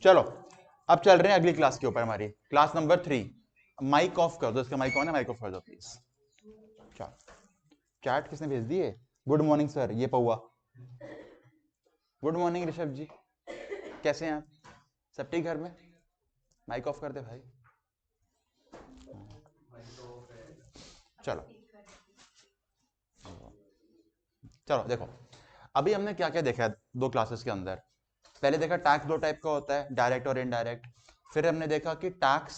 चलो अब चल रहे हैं अगली क्लास के ऊपर, हमारी क्लास नंबर 3। माइक ऑफ कर दो, इसका माइक ऑन है, माइक ऑफ कर दो प्लीज। चलो, चैट किसने भेज दी है? गुड मॉर्निंग सर, ये पौआ। गुड मॉर्निंग ऋषभ जी, कैसे हैं आप? सब ठीक घर में? माइक ऑफ कर दे भाई। चलो चलो देखो, अभी हमने क्या क्या देखा है दो क्लासेस के अंदर। पहले देखा टैक्स दो टाइप का होता है, डायरेक्ट और इनडायरेक्ट। फिर हमने देखा कि टैक्स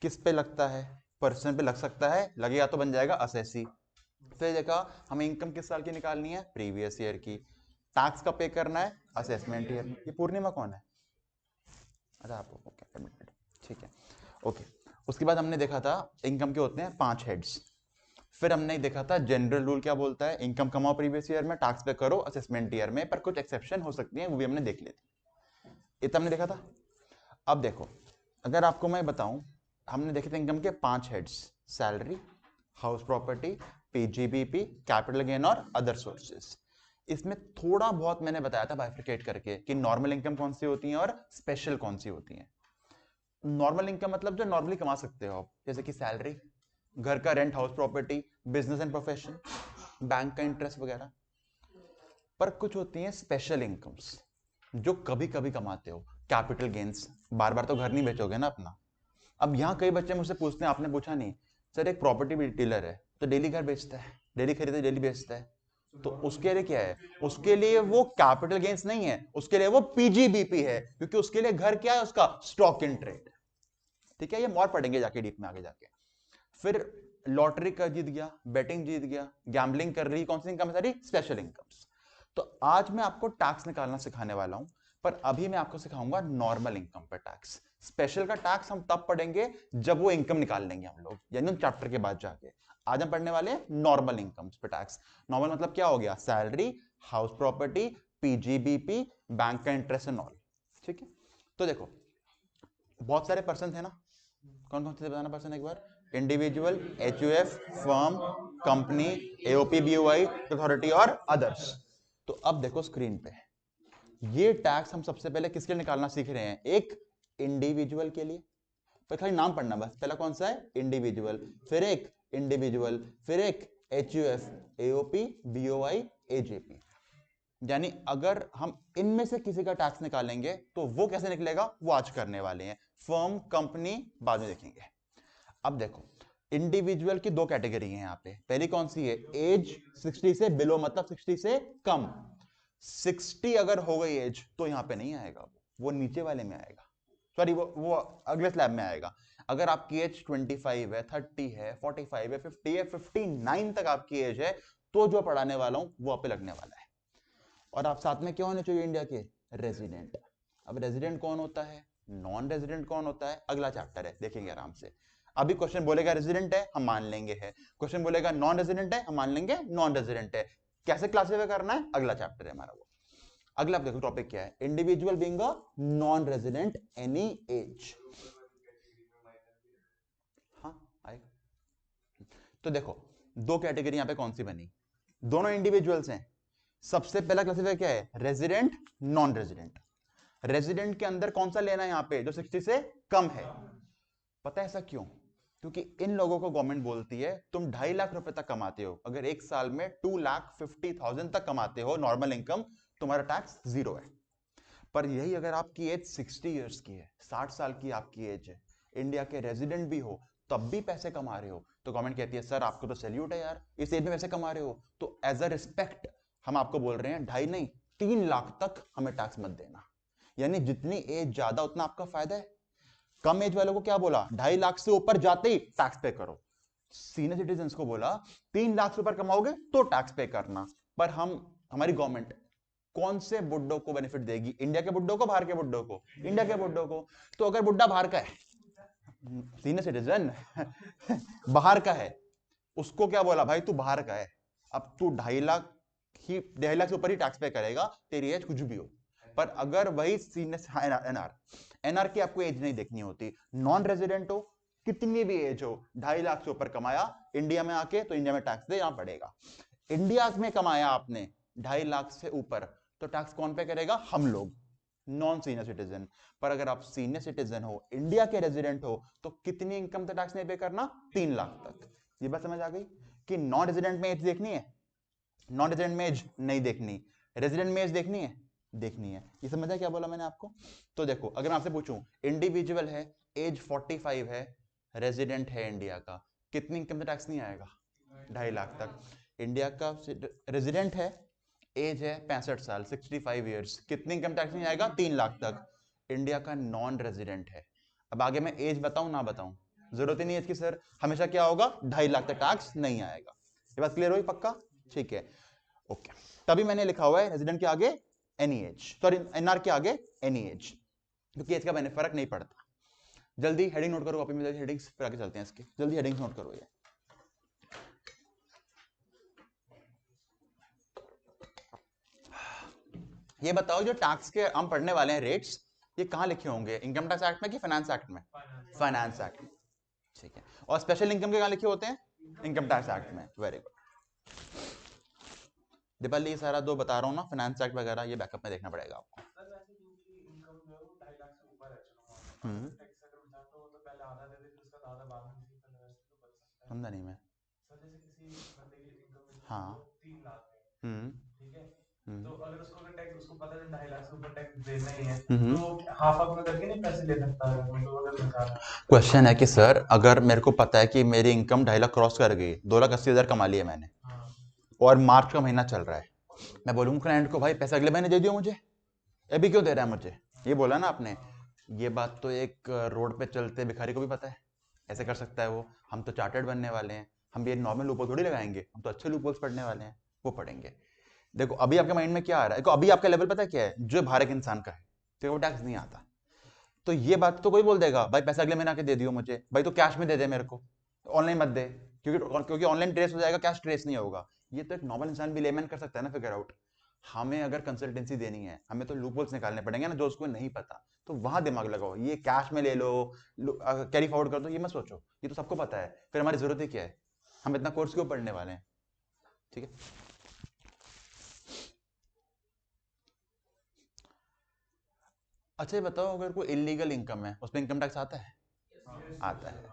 किस पे लगता है, पर्सन पे लग सकता है, लगेगा तो बन जाएगा असेसी। फिर देखा हमें इनकम किस साल की निकालनी है, प्रीवियस ईयर की। टैक्स का पे करना है असेसमेंट ईयर में। ये पूर्णिमा कौन है? अच्छा आप, ओके एडमिटेड, ठीक है ओके। उसके बाद हमने देखा था इनकम के होते हैं 5 हेड्स। फिर हमने देखा था जनरल रूल क्या बोलता है, इनकम कमाओ प्रीवियस ईयर में, टैक्स पे करो असेसमेंट ईयर में, पर कुछ एक्सेप्शन हो सकती हैं, वो भी हमने देख ली थी। इतना हमने देखा था। अब देखो, अगर आपको मैं बताऊं, हमने देखे थे इनकम के 5 heads: salary, house property, PGBP, capital gain और अदर सोर्सेज। इसमें थोड़ा बहुत मैंने बताया था बाइफरकेट करके कि नॉर्मल इनकम कौन सी होती है और स्पेशल कौन सी होती है। नॉर्मल इनकम मतलब जो नॉर्मली कमा सकते हो आप, जैसे कि सैलरी, घर का rent, house property, business and profession, bank का इंटरेस्ट वगैरह। पर कुछ होती हैं स्पेशल इनकम्स जो कभी कभी कमाते हो, कैपिटल गेन्स। बार बार तो घर नहीं बेचोगे ना अपना। अब यहाँ कई बच्चे मुझसे पूछते हैं, आपने पूछा नहीं सर, एक प्रॉपर्टी डीलर है तो डेली घर बेचता है, डेली खरीदे डेली बेचता है, तो उसके लिए क्या है? उसके लिए वो कैपिटल गेन्स नहीं है, उसके लिए वो पीजीबीपी है, क्योंकि उसके लिए घर क्या है? उसका स्टॉक इन ट्रेड। ठीक है, ये और पढ़ेंगे जाके डीप में आगे जाके। फिर लॉटरी का जीत गया, बेटिंग जीत गया, गैम्बलिंग कर रही, कौन सी इनकम है सारी? Special incomes. तो आज मैं आपको टैक्स निकालना सिखाने वाला हूं, पर अभी मैं आपको सिखाऊंगा नॉर्मल इनकम पर टैक्स। स्पेशल का टैक्स हम तब पढ़ेंगे जब वो इनकम निकाल लेंगे हम लोग, यानी उन चैप्टर के बाद जाके। आज हम पढ़ने वाले हैं नॉर्मल इनकम्स पे टैक्स। नॉर्मल मतलब क्या हो गया? Salary, house property, PGBP, bank का इंटरेस्ट एंड ऑल। ठीक है, तो देखो बहुत सारे पर्सन है ना, कौन कौन से बताना पर्सन एक बार? Individual, HUF, firm, company, AOP, BOI, authority और अदर्स। तो अब देखो स्क्रीन पे, ये टैक्स हम सबसे पहले किसके लिए निकालना सीख रहे हैं? एक इंडिविजुअल के लिए, पर खाली नाम पढ़ना बस। पहला कौन सा है? इंडिविजुअल। फिर एक इंडिविजुअल, फिर एक एचयूएफ, एओपी, बीओआई, एजेपी। यानी अगर हम इनमें से किसी का टैक्स निकालेंगे तो वो कैसे निकलेगा, वो आज करने वाले हैं। फर्म, कंपनी बाद में देखेंगे। अब देखो, इंडिविजुअल की दो कैटेगरी है यहाँ पे। पहली कौन सी है? एज 60 से बिलो, मतलब 60 से कम। 60 अगर हो गई एज तो यहाँ पे नहीं आएगा, वो नीचे वाले में आएगा। सॉरी, वो अगले स्लैब में आएगा। अगर आपकी एज 25 है, 30 है, 45 है, 50 है, 59 तक आपकी एज है, तो जो पढ़ाने वाला हूं वो आप पे लगने वाला है। और आप साथ में क्या होने चाहिए? इंडिया के रेजिडेंट। अब रेजिडेंट कौन होता है, नॉन रेजिडेंट कौन होता है, अगला चैप्टर है, देखेंगे आराम से। अभी क्वेश्चन बोलेगा रेजिडेंट है, हम मान लेंगे है। क्वेश्चन बोलेगा नॉन रेजिडेंट है, हम मान लेंगे नॉन रेजिडेंट है। कैसे क्लासिफाई करना है, अगला चैप्टर है हमारा वो। अगला देखो टॉपिक क्या है, individual being a non resident any as. हाँ आएगा। तो देखो दो कैटेगरी यहां पे कौन सी बनी, दोनों इंडिविजुअल्स हैं। सबसे पहला क्लासिफाई क्या है? Resident, non resident. रेजिडेंट के अंदर कौन सा लेना है यहां पे? जो 60 से कम है। पता है ऐसा क्यों? क्योंकि इन लोगों को गवर्नमेंट बोलती है तुम 2.5 लाख रुपए तक कमाते हो, अगर एक साल में 2,50,000 तक कमाते हो नॉर्मल इनकम, तुम्हारा टैक्स जीरो है। पर यही अगर आपकी एज 60 ईयर्स की है, 60 साल की आपकी एज है, इंडिया के रेजिडेंट भी हो, तब भी पैसे कमा रहे हो, तो गवर्नमेंट कहती है सर आपको तो सैल्यूट है यार, इस एज में पैसे कमा रहे हो, तो एज अ रिस्पेक्ट हम आपको बोल रहे हैं 2.5 नहीं 3 लाख तक हमें टैक्स मत देना। यानी जितनी एज ज्यादा उतना आपका फायदा है। कम एज वालों को क्या बोला? 2.5 लाख से ऊपर जाते ही टैक्स पे करो। सीनियर सिटीजन को बोला 3 लाख से ऊपर कमाओगे तो टैक्स पे करना। पर हमारी गवर्नमेंट कौन से बुड्ढों को बेनिफिट देगी? इंडिया के बुड्ढों को, बाहर के बुड्ढों को? इंडिया के बुड्ढों को। तो अगर बुड्ढा बाहर का है, सीनियर सिटीजन बाहर का है, उसको क्या बोला? भाई तू बाहर का है, अब तू 2.5 लाख ही, 2.5 लाख से ऊपर ही टैक्स पे करेगा, तेरी एज कुछ भी हो। पर अगर वही सीनियर एनआर, एनआर की आपको एज नहीं देखनी होती, नॉन रेजिडेंट हो, कितनी भी एज हो, 2.5 लाख से ऊपर कमाया इंडिया में आके, तो इंडिया में टैक्स देना पड़ेगा। इंडिया में कमाया आपने 2.5 लाख से ऊपर, तो टैक्स कौन पे करेगा? हम लोग। Non senior citizen. पर अगर आप सीनियर सिटीजन हो, इंडिया के रेजिडेंट हो, तो कितनी इनकम तक टैक्स नहीं पे करना? 3 लाख तक। ये बात समझ आ गई कि नॉन रेजिडेंट में एज देखनी है, नॉन रेजिडेंट में एज नहीं देखनी, रेजिडेंट में एज देखनी है, देखनी है। ये समझा क्या बोला मैंने आपको? तो देखो, अगर मैं आपसे पूछूं, इंडिविजुअल है, एज 45 है, रेजिडेंट है इंडिया का, कितनी इनकम टैक्स नहीं आएगा? 2.5 लाख तक। इंडिया का रेजिडेंट है, एज है 65 साल, 65 ईयर्स, कितनी इनकम टैक्स नहीं आएगा? 3 लाख तक। इंडिया का नॉन रेजिडेंट है, अब आगे मैं एज बताऊं ना बताऊं, जरूरत ही नहीं है इसकी सर, हमेशा क्या होगा? 2.5 लाख तक टैक्स नहीं आएगा। ये बात क्लियर हुई? पक्का? ठीक है, ओके। तभी मैंने लिखा हुआ है रेजिडेंट के आगे एनी एज, सॉरी एनआर के आगे एनी एज, क्योंकि एज का फर्क नहीं पड़ता। जल्दी हेडिंग नोट करो कॉपी में, जल्दी हेडिंग्स पर आगे चलते हैं इसके, जल्दी हेडिंग्स नोट करो। ये बताओ, जो टैक्स के हम पढ़ने वाले हैं रेट्स, ये कहाँ लिखे होंगे? इनकम टैक्स एक्ट में कि फाइनेंस एक्ट में? फाइनेंस एक्ट में, ठीक है। और स्पेशल इनकम के कहाँ लिखे होते हैं? इनकम टैक्स एक्ट में। Very good. दीपाली, ये सारा दो बता रहा हूँ ना, फाइनेंस एक्ट वगैरह, ये बैकअप में देखना पड़ेगा आपको। समझा नहीं मैं। हाँ। तो अगर उसको टैक्स, उसको पता है 2.5 लाख से ऊपर टैक्स देना ही है, तो हाफ हाफ में करके नहीं पैसे ले सकता है? क्वेश्चन है कि सर, अगर मेरे को पता है कि मेरी इनकम 2.5 लाख क्रॉस कर गई, 2,80,000 कमा लिए मैंने, और मार्च का महीना चल रहा है, मैं बोलूंगा क्लाइंट को, भाई पैसा अगले महीने दे दियो मुझे, अभी क्यों दे रहा है मुझे? ये बोला ना आपने। ये बात तो एक रोड पे चलते भिखारी को भी पता है, ऐसे कर सकता है वो। हम तो चार्टर्ड बनने वाले हैं, हम ये नॉर्मल लूपहोल थोड़ी लगाएंगे, हम तो अच्छे लूपहोल्स पढ़ने वाले हैं, वो पढ़ेंगे। देखो, अभी आपके माइंड में क्या आ रहा है? देखो, अभी आपका लेवल पता है क्या है? जो भारत इंसान का है, तो वो टैक्स नहीं आता। तो ये बात तो कोई बोल देगा, भाई पैसा अगले महीने आके दे दियो मुझे, भाई तो कैश में दे दे मेरे को, ऑनलाइन मत दे, क्योंकि ऑनलाइन ट्रेस हो जाएगा, कैश ट्रेस नहीं होगा। ये तो एक नॉर्मल इंसान भी, लेमैन कर सकता है ना फिगर आउट। हमें अगर कंसल्टेंसी देनी है, हमें तो लूपहोल्स निकालने पड़ेंगे ना, जो उसको नहीं पता। तो वहां दिमाग लगाओ, ये कैश में ले लो, कैरी फॉरवर्ड कर दो, ये मत सोचो, ये तो सबको पता है, फिर हमारी जरूरत ही क्या है? हम इतना कोर्स क्यों पढ़ने वाले हैं? ठीक है। अच्छा, ये बताओ, अगर कोई इलीगल इनकम है, उसमें इनकम टैक्स आता है? आता है।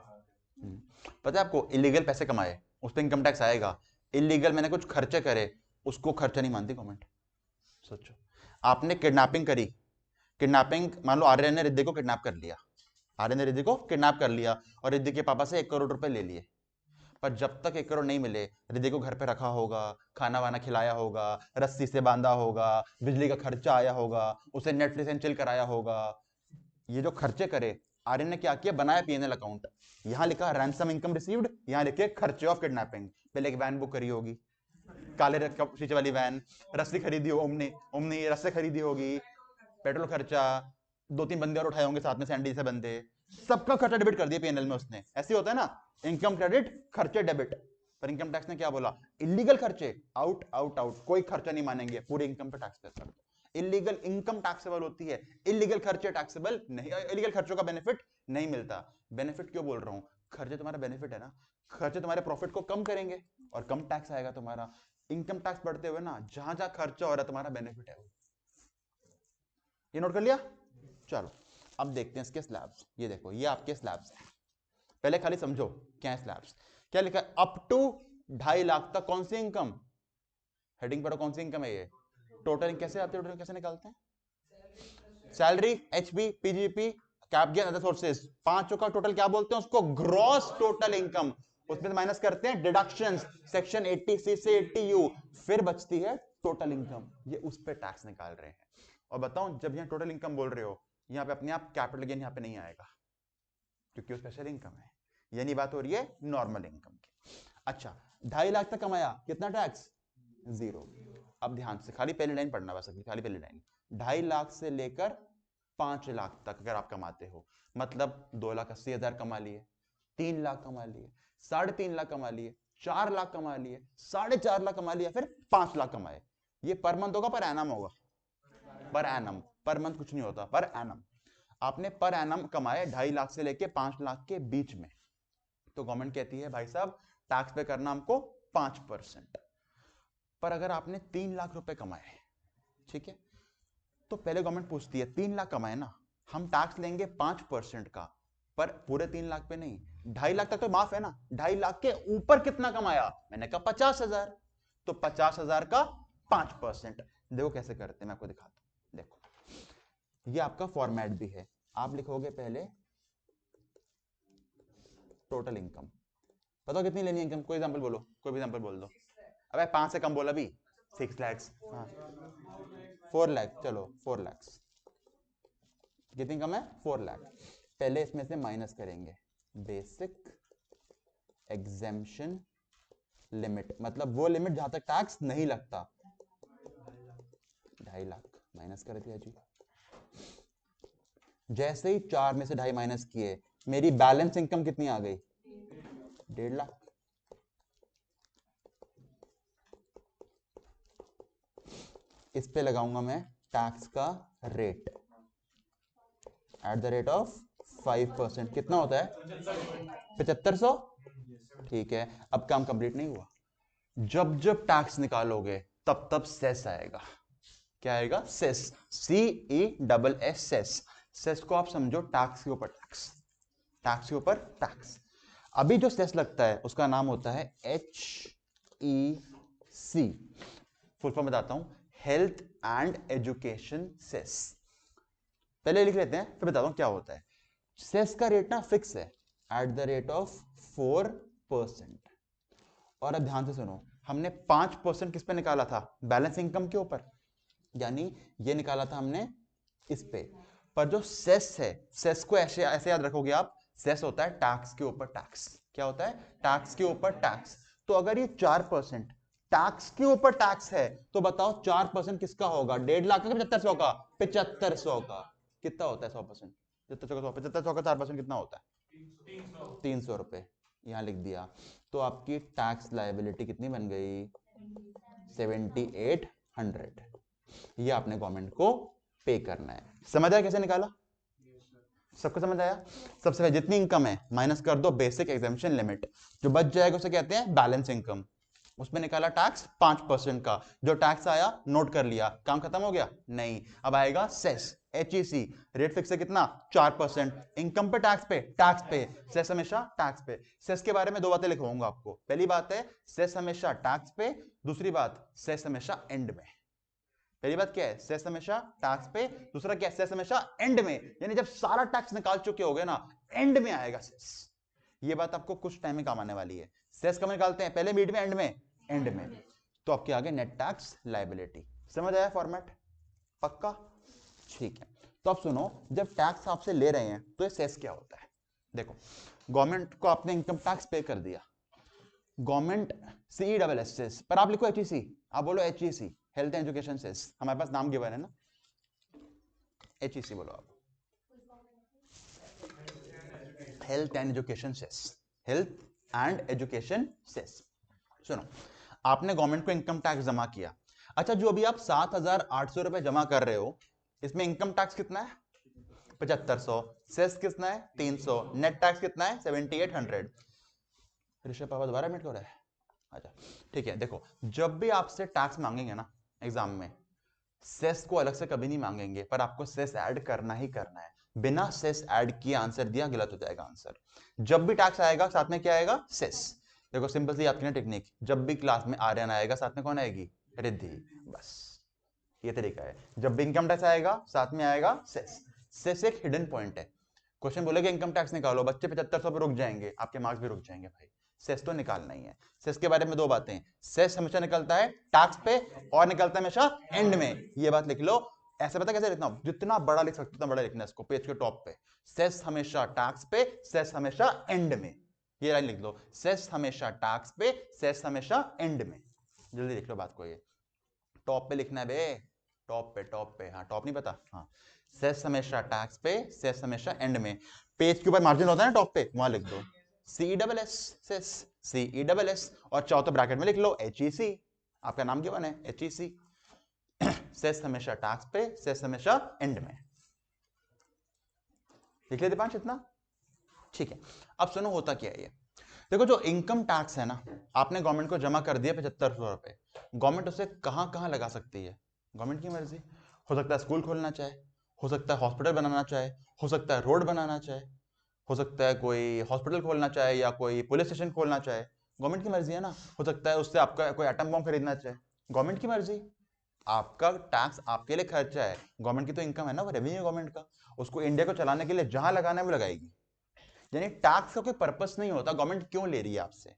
पता है आपको, इलीगल पैसे कमाए उस पर इनकम टैक्स आएगा। इलीगल मैंने कुछ खर्चे करे, उसको खर्चा नहीं मानती गवर्नमेंट। सोचो, आपने किडनैपिंग करी, किडनैपिंग, मान लो आर्यन ने रिद्धि को किडनैप कर लिया, आर्यन ने रिद्धि को किडनैप कर लिया, और रिद्धि के पापा से 1 करोड़ रुपए ले लिए। पर जब तक 1 करोड़ नहीं मिले, रिद्धि को घर पे रखा होगा, खाना वाना खिलाया होगा, रस्सी से बांधा होगा, बिजली का खर्चा आया होगा, उसे नेटफ्लिक्स एंड चिल कराया होगा। ये जो खर्चे करे, आर्यन ने क्या किया? बनाया पीएनएल अकाउंट, यहां लिखा रैंसम इनकम रिसीव्ड, यहां लिखे खर्चे ऑफ किडनैपिंग। पहले एक वैन बुक करी होगी, काले रंग का शीशे वाली वैन, रस्सी खरीदी हो, ओमनी ओमनी रस्से खरीदी होगी, पेट्रोल खर्चा, 2-3 बंदे और उठाए होंगे साथ में, सैंडी से बंदे, सबका खर्चा डेबिट कर दिया पीएनएल में उसने। ऐसे होता है ना, इनकम क्रेडिट, खर्चे डेबिट। पर इनकम टैक्स ने क्या बोला? इलीगल खर्चे आउट आउट आउट, कोई खर्चा नहीं मानेंगे, पूरे इनकम पे टैक्स कर दो। इलीगल इनकम टैक्सेबल होती है, इलीगल खर्चे टैक्सेबल नहीं, इलीगल खर्चों का बेनिफिट नहीं मिलता। बेनिफिट क्यों बोल रहा हूं? खर्चे तुम्हारा बेनिफिट है ना, खर्चे तुम्हारे प्रॉफिट को कम करेंगे और कम टैक्स आएगा तुम्हारा। इनकम टैक्स बढ़ते हुए ना, जहां जहां खर्चा हो रहा है तुम्हारा बेनिफिट है वो। ये नोट कर लिया? चलो, अब देखते हैं इसके स्लैब्स। ये देखो, ये आपके स्लैब्स हैं। पहले खाली समझो क्या है स्लैब्स। क्या लिखा है? अप टू 2.5 लाख तक कौन सी इनकम? हेडिंग पढ़ो, कौन सी इनकम है ये? टोटल कैसे आती है? टोटल कैसे निकालते हैं? Salary, HP, PGBP, cap gain, other sources, पांचों का टोटल क्या बोलते हैं? उसको ग्रॉस टोटल इनकम। उसमें माइनस करते हैं डिडक्शंस, सेक्शन 80C से 80U, फिर बचती है टोटल इनकम। ये उस पे टैक्स निकाल रहे हैं। और बताऊं, जब यहां टोटल इनकम बोल रहे हो, यहां पे अपने आप कैपिटल गेन यहां पे नहीं आएगा, क्योंकि वो स्पेशल इनकम है। यानी बात हो रही है नॉर्मल इनकम की। अच्छा, 2.5 लाख तक कमाया, कितना टैक्स? 0। अब ध्यान से खाली पहली लाइन पढ़ना, बस खाली पहली लाइन। 2.5 लाख से लेकर 5 लाख तक अगर आप कमाते हो, मतलब 2,80,000 कमा लिए, 3 लाख कमा लिए, 3.5 लाख कमा लिए, 4 लाख कमा लिए, 4.5 लाख कमा लिया, फिर 5 लाख कमाए। ये पर मंथ होगा, पर एनम होगा? Per annum. पर मंथ कुछ नहीं होता, पर एनम। आपने पर एनम कमाए 2.5 लाख से लेके 5 लाख के बीच में, तो गवर्नमेंट कहती है भाई साहब टैक्स पे करना हमको 5%। पर अगर आपने 3 लाख रुपए कमाए, ठीक है, तो तो पहले गवर्नमेंट पूछती है 3 लाख कमाए ना, हम टैक्स लेंगे 5% का, पर पूरे 3 लाख पे नहीं, 2.5 लाख तक तो माफ है ना, 2.5 लाख के ऊपर कितना कमाया, मैंने कहा 50,000, तो 50,000 का 5%। देखो कैसे करते हैं, मैं आपको दिखाता हूं। देखो ये आपका फॉर्मेट भी है, आप लिखोगे पहले टोटल इनकम, बताओ कितनी लेनी है इनकम, कोई एग्जांपल बोलो, कोई भी एग्जांपल बोल दो। अबे 5 से कम बोला भी, 6 लाख, हाँ 4 लाख, चलो 4 लाख, कितनी कम है 4 लाख। पहले इसमें से माइनस करेंगे बेसिक एग्जेम्पशन लिमिट, मतलब वो लिमिट जहां तक टैक्स नहीं लगता, 2.5 लाख माइनस कर दिया जी। जैसे ही 4 में से 2.5 माइनस किए, मेरी बैलेंस इनकम कितनी आ गई, 1.5 लाख। इस पे लगाऊंगा मैं टैक्स का rate at the rate of 5%, कितना होता है 7500, ठीक है। अब काम कंप्लीट नहीं हुआ, जब जब टैक्स निकालोगे तब तब सेस आएगा, क्या आएगा, सेस, CESS, सेस। सेस को आप समझो टैक्स के ऊपर टैक्स, टैक्स के ऊपर टैक्स। अभी जो सेस लगता है उसका नाम होता है HEC, फुल फॉर्म बताता हूं, हेल्थ एंड एजुकेशन सेस। पहले लिख लेते हैं फिर बताता हूं क्या होता है। सेस का रेट ना फिक्स है एट द रेट ऑफ 4%। और अब ध्यान से सुनो, हमने 5% किस पे निकाला था, बैलेंस इनकम के ऊपर, यानी ये निकाला था हमने इस पे। पर जो सेस है, सेस को ऐसे ऐसे याद रखोगे आप, सेस होता है टैक्स के ऊपर टैक्स, क्या होता है, टैक्स के ऊपर टैक्स। तो अगर ये 4% टैक्स के ऊपर टैक्स है, तो बताओ 4% किसका होगा, 1.5 लाख का 7500 का, 7500 का, कितना होता है 100%, 7500 का 4% कितना होता है 300 रुपए, यहां लिख दिया। तो आपकी टैक्स लायबिलिटी कितनी बन गई, 7800, ये आपने गवर्नमेंट को पे करना है। समझ आया कैसे निकाला, सबको समझ आया। सबसे पहले जितनी इनकम है माइनस कर दो बेसिक एग्जेम्पशन लिमिट, जो बच जाएगा उसे कहते हैं बैलेंस इनकम। उसमें निकाला टैक्स 5% का, जो टैक्स आया नोट कर लिया, काम खत्म हो गया, नहीं। अब आएगा सेस, HEC, रेट फिक्स है कितना 4%, इनकम पे टैक्स पे, सेस हमेशा टैक्स पे। सेस के बारे में 2 बातें लिखवाऊंगा आपको। पहली बात है सेस हमेशा टैक्स पे, दूसरी बात सेस हमेशा एंड में। पहली बात क्या है, सेस हमेशा टैक्स पे, दूसरा क्या है, सेस हमेशा एंड में, यानी जब सारा टैक्स निकाल चुके होगे ना, एंड में आएगा सेस। ये बात आपको कुछ टाइम में काम आने वाली है। सेस कब निकालते हैं, पहले, मिड में, एंड में, एंड में। तो आपके आगे नेट टैक्स लायबिलिटी, समझ आया फॉर्मेट, पक्का, ठीक है। तो अब सुनो, जब टैक्स आपसे ले रहे हैं तो ये सेस क्या होता है। देखो, गवर्नमेंट को आपने इनकम टैक्स पे कर दिया, गवर्नमेंट CESS, पर आप लिखो HEC, आप बोलो HEC, हेल्थ एजुकेशन सेस, हमारे पास नाम गिवन है ना, HEC बोलो आप, health and education cess, health and education cess. सुनो, आपने गवर्नमेंट को इनकम टैक्स जमा किया, अच्छा जो अभी आप 7,800 रुपए जमा कर रहे हो, इसमें इनकम टैक्स कितना है 7500, सेस कितना है 300, नेट टैक्स कितना है 7800। ऋषभ पापा दोबारा मिनट हो रहा है, अच्छा ठीक है। देखो, जब भी आपसे टैक्स मांगेंगे ना एग्जाम में, सेस को अलग से कभी नहीं मांगेंगे, पर आपको सेस ऐड करना ही करना है। बिना सेस ऐड किए आंसर दिया गलत हो जाएगा आंसर। जब भी टैक्स आएगा साथ में क्या आएगा, सेस। देखो सिंपल सी याद करना टेक्निक, जब भी क्लास में आर्यन आएगा साथ में कौन आएगी, रिद्धि, बस ये तरीका है। जब भी इनकम टैक्स आएगा साथ में आएगा सेस। सेस एक हिडन पॉइंट है, क्वेश्चन बोलेगा इनकम टैक्स निकालो, बच्चे 7500 पर रुक जाएंगे, आपके मार्क्स भी रुक जाएंगे भाई। सेस तो निकालना ही है। सेस के बारे में 2 बातें, सेस हमेशा निकलता है टैक्स पे और निकलता है हमेशा एंड में, ये बात लिख लो। ऐसे पता कैसे लिखना, जितना बड़ा लिख सकते उतना बड़ा लिखना है इसको, पेज के टॉप पे, सेस हमेशा टैक्स पे, सेस हमेशा एंड में, ये लाइन लिख लो, सेस हमेशा टैक्स पे, सेस हमेशा एंड में। जल्दी लिख लो बात को, ये टॉप पे लिखना है बे, टॉप पे, हाँ टॉप नहीं पता, हाँ सेस हमेशा टैक्स पे, सेस हमेशा एंड में। पेज के ऊपर मार्जिन होता है ना टॉप पे, वहां लिख दो CESS, सेस, CESS, और चाहो तो ब्रैकेट में लिख लो HEC, आपका नाम क्या बना है HEC। सेस हमेशा टैक्स पे, सेस हमेशा एंड में, लिख ले दीपांश इतना, ठीक है। अब सुनो होता क्या है ये, देखो जो इनकम टैक्स है ना, आपने गवर्नमेंट को जमा कर दिया 7500 रुपए, गवर्नमेंट उसे कहां कहां लगा सकती है, गवर्नमेंट की मर्जी। हो सकता है स्कूल खोलना चाहे, हो सकता है हॉस्पिटल बनाना चाहे, हो सकता है रोड बनाना चाहे, हो सकता है कोई हॉस्पिटल खोलना चाहे या कोई पुलिस स्टेशन खोलना चाहे। गवर्नमेंट की मर्जी है ना। हो सकता है उससे आपका कोई एटम बम खरीदना चाहे, गवर्नमेंट की मर्जी। आपका टैक्स आपके लिए खर्चा है, गवर्नमेंट की तो इनकम है ना, वो रेवेन्यू गवर्नमेंट का, उसको इंडिया को चलाने के लिए जहां लगाना है वो लगाएगी। यानी टैक्स का कोई पर्पस नहीं होता गवर्नमेंट क्यों ले रही है आपसे,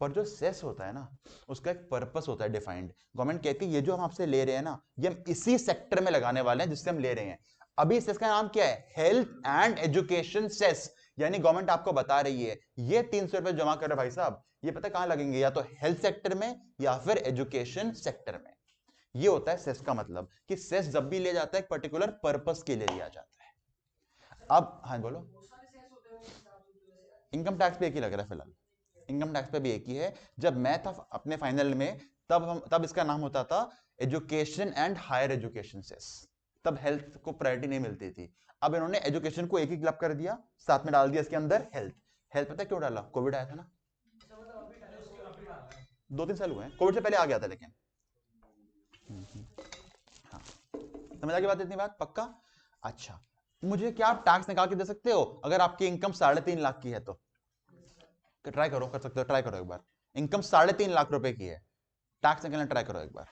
पर जो सेस होता है ना उसका एक पर्पस होता है डिफाइंड। गवर्नमेंट कहती है ये जो हम आपसे ले रहे हैं ना ये हम इसी सेक्टर में लगाने वाले हैं जिससे हम ले रहे हैं। अभी सेस का नाम क्या है, हेल्थ एंड एजुकेशन सेस। यानी गवर्नमेंट आपको बता रही है ये 300 रुपए जमा कर रहे भाई साहब, ये पता कहां लगेंगे, या तो हेल्थ सेक्टर में या फिर एजुकेशन सेक्टर में। ये होता है सेस का मतलब, कि सेस जब भी ले जाता है एक पर्टिकुलर पर्पस के लिए लिया जाता है। अब हाँ बोलो। इनकम टैक्स पे एक ही लग रहा है फिलहाल, इनकम टैक्स पे भी एक ही है। जब मैं था अपने फाइनल में तब इसका नाम होता था education and higher education cess. तब हेल्थ को प्रायोरिटी नहीं मिलती थी। अब इन्होंने एजुकेशन को एक ही क्लब कर दिया, साथ में डाल दिया इसके अंदर हेल्थ। हेल्थ पता है क्यों डाला, कोविड आया था ना, 2-3 साल हुए हैं, कोविड से पहले आ गया था लेकिन। हाँ, समझ आ गई बात, इतनी बात पक्का। अच्छा, मुझे क्या आप टैक्स निकाल के दे सकते हो अगर आपकी इनकम 3.5 लाख की है तो? ट्राई करो, कर सकते हो, ट्राई करो एक बार। इनकम 3.5 लाख रुपए की है, टैक्स निकालना ट्राई करो एक बार।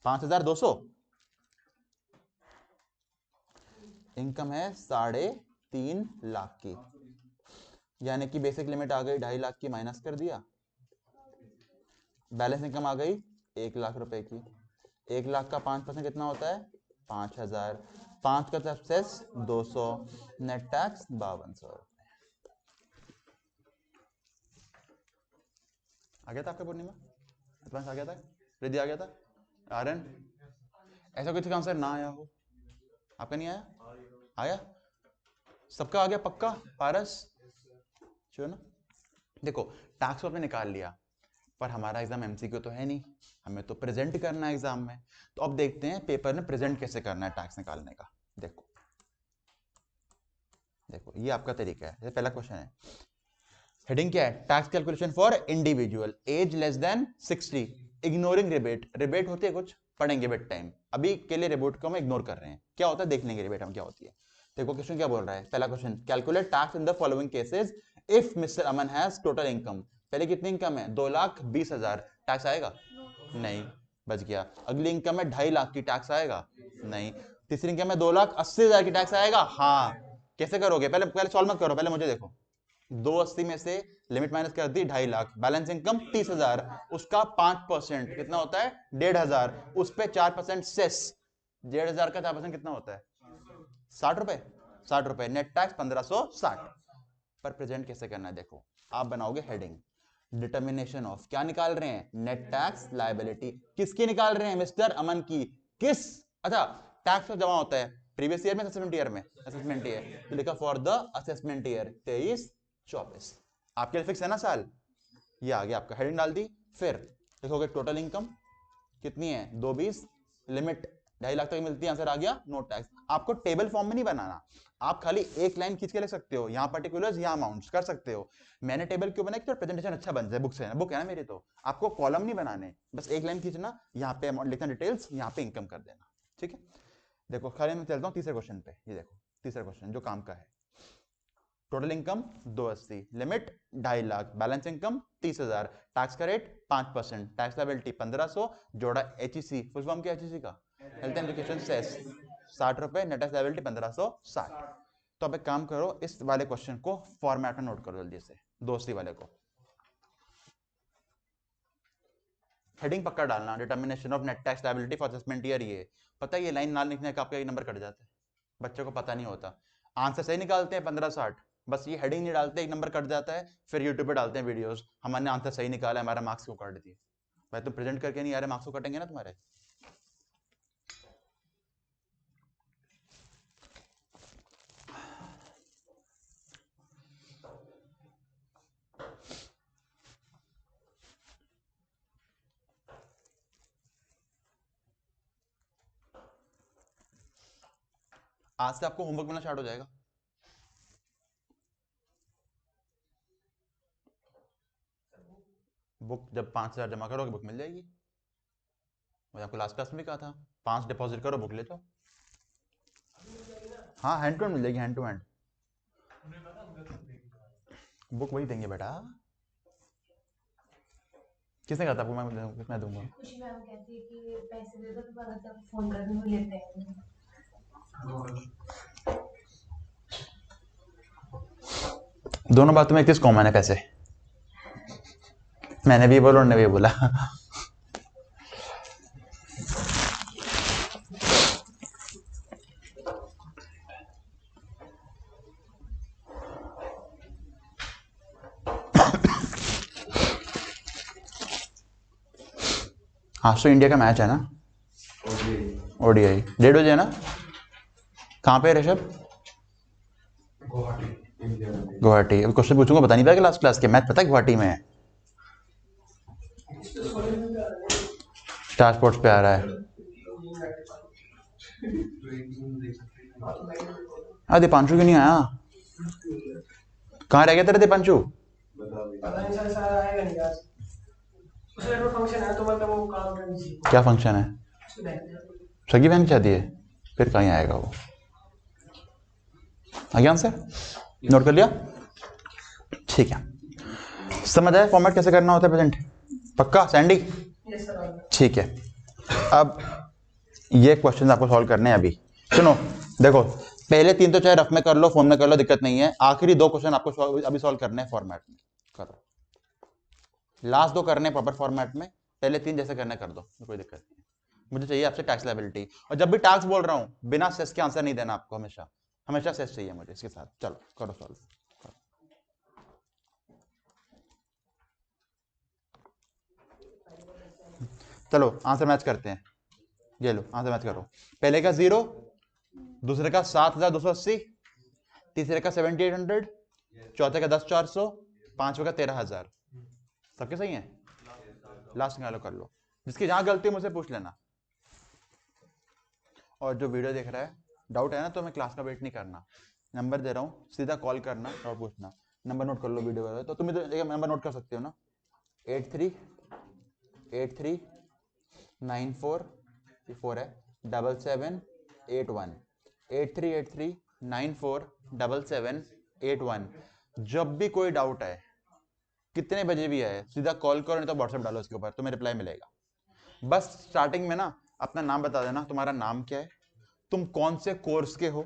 5,200 इनकम है 3.5 लाख की, यानी कि बेसिक लिमिट आ गई 2.5 लाख की, माइनस कर दिया, बैलेंस इनकम आ गई 1 लाख रुपए की। 1 लाख का 5% कितना होता है, 5,000। 5 का सक्सेस 200, नेट टैक्स 5200। आ गया था आपका पूर्णिमा, एडवांस आ गया था, रिद्धि आ गया था, आर्यन? ऐसा कुछ का आंसर ना आया हो, आपका नहीं आया? आया सबका, आ गया पक्का? पारस चलो ना। देखो टैक्स तो आपने निकाल लिया, पर हमारा एग्जाम एमसीक्यू तो है नहीं, हमें तो प्रेजेंट करना है एग्जाम में। तो अब देखते हैं पेपर में प्रेजेंट कैसे करना है टैक्स निकालने का। देखो देखो ये आपका तरीका है। ये पहला क्वेश्चन है, हेडिंग क्या है, tax calculation for individual age less than 60 ignoring rebate. Rebate होती है कुछ, पढ़ेंगे बेट टाइम, अभी के लिए रिबेट को हम इग्नोर कर रहे हैं, क्या होता है देख लेंगे रिबेट हम क्या होती है। देखो क्वेश्चन क्या बोल रहा है, पहला question, calculate tax in the following cases if mister Aman has total income. पहले कितनी इनकम है, 2,20,000, टैक्स आएगा? नहीं, बच गया। अगली इनकम है 2.5 लाख की, टैक्स आएगा? नहीं। तीसरी इनकम है 2,80,000 की, टैक्स आएगा? हाँ। कैसे करोगे, पहले पहले सॉल्व मत करो, पहले मुझे देखो। 280 में से लिमिट माइनस कर दी, 2.5 लाख, बैलेंस इनकम 30,000, उसका 5% कितना होता है, 1,500, उस पर 4% सेस। 1,500 का 4% कितना होता है, 60 रुपए। 60 रुपए, नेट टैक्स 1,560। पर प्रेजेंट कैसे करना है, देखो आप बनाओगे हेडिंग, डिटर्मिनेशन ऑफ, क्या निकाल रहे हैं, नेट टैक्स लायबिलिटी। किसकी निकाल रहे हैं, मिस्टर अमन की। किस, अच्छा टैक्स जमा होता है प्रीवियस ईयर में, असेसमेंट ईयर में, असेसमेंट ईयर तो लिखा फॉर द असेसमेंट ईयर 23-24, आपके लिए फिक्स है ना साल। ये आ गया आपका, हेडिंग डाल दी। फिर लिखोगे टोटल इनकम कितनी है, 220, लिमिट 2.5 लाख तक मिलती है, आंसर आ गया, नो टैक्स। आपको टेबल फॉर्म में नहीं बनाना, आप खाली एक लाइन खींच के लिख सकते हो, यहाँ पर्टिकुलर्स यहाँ अमाउंट्स कर सकते हो। मैंने टेबल क्यों बनाया, तो प्रेजेंटेशन अच्छा बन जाए, बुक है ना मेरी, तो आपको कॉलम नहीं बनाने, बस एक लाइन खींचना, यहाँ पे अमाउंट लिखना, डिटेल्स, यहाँ पे इनकम कर देना, ठीक है। देखो खाली मैं चलता हूँ तीसरे क्वेश्चन पे, ये देखो तीसरा क्वेश्चन जो काम का है, total income 280, limit 2.5 lakh, balance income 30,000, tax का रेट 5%, टैक्स लायबिलिटी 1,500, जोड़ा एचईसी, फुल फॉर्म क्या एचईसी का, हेल्थ एंड एजुकेशन सेस, 60 रुपए, नेट टैक्स लायबिलिटी 1,560। तो अब एक काम करो, इस वाले क्वेश्चन को फॉर्मेट में नोट करो जल्दी से, 280 वाले को। हेडिंग पक्का डालना, determination of net tax liability for assessment year. ये पता है ये लाइन ना लिखने का आपका एक नंबर कट जाता है, बच्चों को पता नहीं होता। आंसर सही निकालते हैं 1560, बस ये हेडिंग नहीं डालते, एक नंबर कट जाता है, फिर यूट्यूब पे डालते हैं वीडियोस, हमने आंसर सही निकाला, हमारा मार्क्स क्यों काट दिए। भाई तुम प्रेजेंट करके नहीं आ रहे, मार्क्स को कटेंगे ना तुम्हारे। आज से आपको होमवर्क मिलना स्टार्ट हो जाएगा। बुक जब 5,000 जमा करोगे बुक मिल जाएगी। मैंने आपको लास्ट क्लास में भी कहा था 5 डिपॉजिट करो बुक ले जाओ। हाँ हैंड टू हैंड मिल जाएगी, हैंड टू हैंड बुक वही देंगे बेटा। किसने कहा था आपको मैं दूंगा? खुशी मैम कहती है कि पैसे दे दो तो जब फोन करने में लेते हैं। दोनों बातों में एक चीज कॉमन है, पैसे। मैंने भी बोला उन्होंने भी बोला। आज तो इंडिया का मैच है ना, ओडीआई 1:30 बजे है ना। कहाँ पे ऋषभ? गुवाहाटी। अभी क्वेश्चन पूछूंगा बता नहीं पाएगा लास्ट क्लास के, मैथ पता है गुवाहाटी में है। स्टार स्पोर्ट्स पे आ रहा है। दीपांशु क्यों नहीं आया? कहाँ रह गया तेरा दीपांशु? क्या फंक्शन है? सगी बहन की शादी है, फिर कहीं आएगा वो। आज्ञान से नोट कर लिया? ठीक है, समझ आया फॉर्मेट कैसे करना होता है प्रेजेंट? पक्का सैंडी? ठीक है, अब ये क्वेश्चन आपको सॉल्व करने हैं अभी। सुनो देखो, पहले 3 तो चाहे रफ में कर लो, फोन में कर लो, दिक्कत नहीं है। आखिरी 2 क्वेश्चन आपको अभी सॉल्व करने हैं फॉर्मेट में। करो, लास्ट 2 करने प्रॉपर फॉर्मेट में, पहले 3 जैसे करने कर दो, कोई दिक्कत नहीं। मुझे चाहिए आपसे टैक्स लायबिलिटी, और जब भी टैक्स बोल रहा हूं बिना सेस के आंसर नहीं देना आपको, हमेशा हमेशा सेस चाहिए मुझे इसके साथ। चलो करो सॉल्व। चलो आंसर मैच करते हैं, ये लो आंसर मैच करो। पहले का 0, दूसरे का 7,280, तीसरे का 7,800, चौथे का 10,400, पांचवे का 13,000। सबके सही है? लास्ट निकालो कर लो, जिसकी जहां गलती है मुझसे पूछ लेना। और जो वीडियो देख रहा है डाउट है ना, तो मैं क्लास का वेट नहीं करना, नंबर दे रहा हूँ, सीधा कॉल करना और पूछना। नंबर नोट कर लो वीडियो वाला, तो तुम नंबर नोट कर सकते हो ना, 838394 है 7781, 8383947781। जब भी कोई डाउट है, कितने बजे भी आए, सीधा कॉल करो, नहीं तो व्हाट्सएप डालो इसके ऊपर, तुम्हें रिप्लाई मिलेगा। बस स्टार्टिंग में ना अपना नाम बता देना, तुम्हारा नाम क्या है, तुम कौन से कोर्स के हो,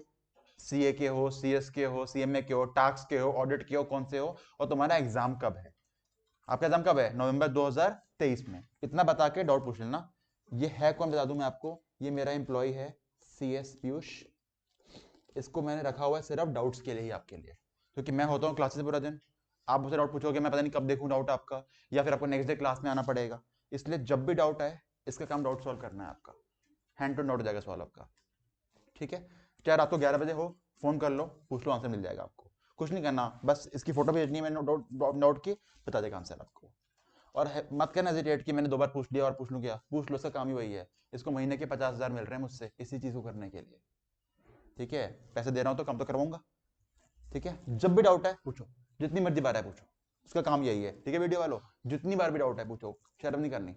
सीए के हो, सीएस के हो, सीएमए के हो, टैक्स के हो, ऑडिट के हो, कौन से हो, और तुम्हारा एग्जाम कब है। आपका एग्जाम कब है? नवंबर 2023 में। इतना बता के डाउट पूछ लेना। ये है कौन बता दूं मैं आपको, ये मेरा एम्प्लॉय है सीएस पीयूष, इसको मैंने रखा हुआ है सिर्फ डाउट्स के लिए ही, आपके लिए, क्योंकि मैं होता हूँ क्लासेस पूरा दिन, आप मुझसे डाउट पूछोगे, मैं पता नहीं कब देखूं डाउट आपका, या फिर आपको नेक्स्ट डे क्लास में आना पड़ेगा। इसलिए जब भी डाउट आए, इसका काम डाउट सॉल्व करना है आपका, हैंड टू डाउट हो जाएगा सॉल्व आपका। ठीक है, चाहे रात को 11 बजे हो, फोन कर लो, पूछ लो, आंसर मिल जाएगा आपको। कुछ नहीं करना, बस इसकी फोटो भेजनी है, मैंने डाउट की, बता देगा आंसर आपको। और मत करना हेजिटेट कि मैंने 2 बार पूछ लिया और पूछ लूँ, क्या पूछ लो, इसका काम ही वही है। इसको महीने के 50,000 मिल रहे हैं मुझसे इसी चीज को करने के लिए। ठीक है, पैसे दे रहा हूँ तो काम तो करवाऊंगा। ठीक है, जब भी डाउट है पूछो, जितनी मर्जी बार है पूछो, उसका काम यही है। ठीक है वीडियो वालों, जितनी बार भी डाउट है पूछो, शर्म नहीं करनी।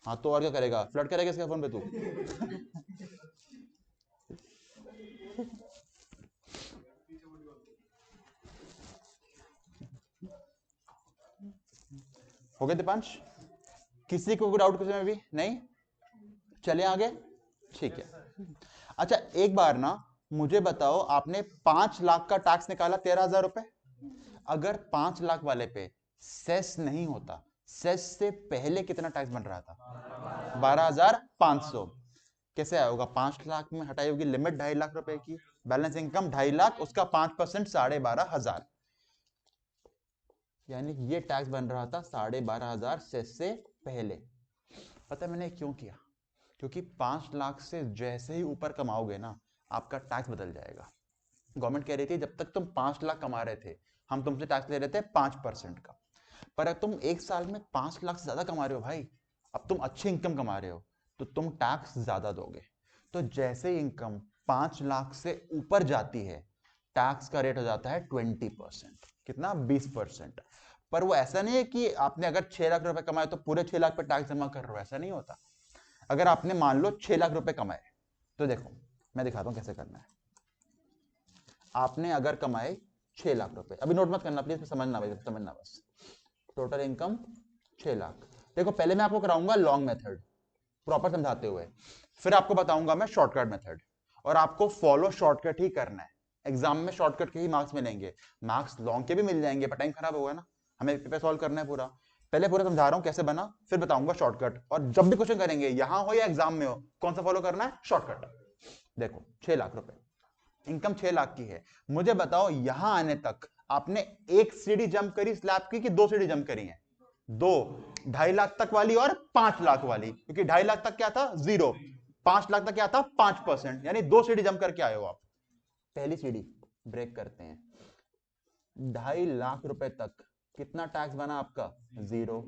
हाँ तो और क्या करेगा, फ्लड करेगा इसके फोन पे तू? हो गया दीपांश? किसी को डाउट किसी में भी नहीं? चले आगे। ठीक है, अच्छा एक बार ना मुझे बताओ, आपने 5 लाख का टैक्स निकाला 13,000 रुपए, अगर 5 लाख वाले पे सेस नहीं होता, सेस से पहले कितना टैक्स बन रहा था? 12,500। कैसे आया होगा? 5 लाख में हटाई होगी लिमिट 2.5 लाख रुपए की, बैलेंस इनकम 2.5 लाख, उसका 5% 12,500, यानी ये टैक्स बन रहा था 12,500 सेस से पहले। पता है मैंने क्यों किया? क्योंकि 5 लाख से जैसे ही ऊपर कमाओगे ना, आपका टैक्स बदल जाएगा। गवर्नमेंट कह रही थी जब तक तुम 5 लाख कमा रहे थे, हम तुमसे टैक्स ले रहे थे 5% का, पर अब तुम एक साल में 5 लाख से ज्यादा कमा रहे हो भाई, अब तुम अच्छी इनकम कमा रहे हो, तो तुम टैक्स ज्यादा दोगे। तो जैसे इनकम 5 लाख से ऊपर जाती है, टैक्स का रेट हो जाता है 20%। कितना? 20%। पर वो ऐसा नहीं है कि आपने अगर 6 लाख रुपए कमाए तो पूरे 6 लाख पे टैक्स जमा कर रहे हो, ऐसा नहीं होता। अगर आपने मान लो 6 लाख रुपए कमाए, तो देखो मैं दिखाता हूं कैसे करना है। आपने अगर कमाए 6 लाख रुपए, अभी नोट मत करना प्लीज, समझना भाई, समझना बस। Total income 6 lakh. देखो पहले मैं आपको कराऊंगा लॉन्ग मेथड प्रॉपर समझाते हुए, फिर आपको बताऊंगा मैं शॉर्टकट मेथड, और आपको फॉलो शॉर्टकट ही करना है। एग्जाम में शॉर्टकट के ही मार्क्स मिलेंगे, मार्क्स लॉन्ग के भी मिल जाएंगे पर टाइम खराब होगा ना, हमें पेपर सॉल्व करना है पूरा। पहले पूरा समझा रहा हूं कैसे बना, फिर बताऊंगा शॉर्टकट, और जब भी क्वेश्चन करेंगे यहां हो या एग्जाम में हो, कौन सा फॉलो करना है, शॉर्टकट। देखो 6 लाख रुपए इनकम 6 लाख की है, मुझे बताओ यहां आने तक आपने एक सीढ़ी जंप करी स्लैब की कि 2 सीढ़ी जंप करी है? 2। 2.5 लाख तक वाली और 5 लाख वाली, क्योंकि 2.5 लाख तक क्या था, 0। 5 लाख तक क्या था, 5%, यानी 2 सीढ़ी जंप करके आए हो आप। पहली सीढ़ी ब्रेक करते हैं, 2.5 लाख रुपए तक कितना टैक्स बना आपका, 0।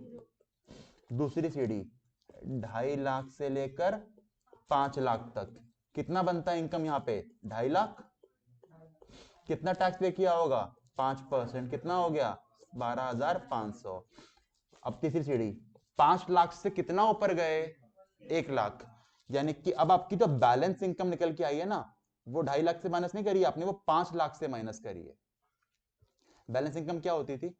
दूसरी सीढ़ी 2.5 लाख से लेकर 5 लाख तक कितना बनता है इनकम यहाँ पे, 2.5 लाख। कितना टैक्स पे किया होगा, 5%, कितना हो गया, 12,500। अब तीसरी सीढ़ी 5 लाख से कितना ऊपर गए, 1 लाख, यानी कि अब आपकी जो बैलेंस इनकम निकल के आई है ना, वो 2.5 लाख से माइनस नहीं करी आपने, वो 5 लाख से माइनस करी है। बैलेंस इनकम क्या होती थी,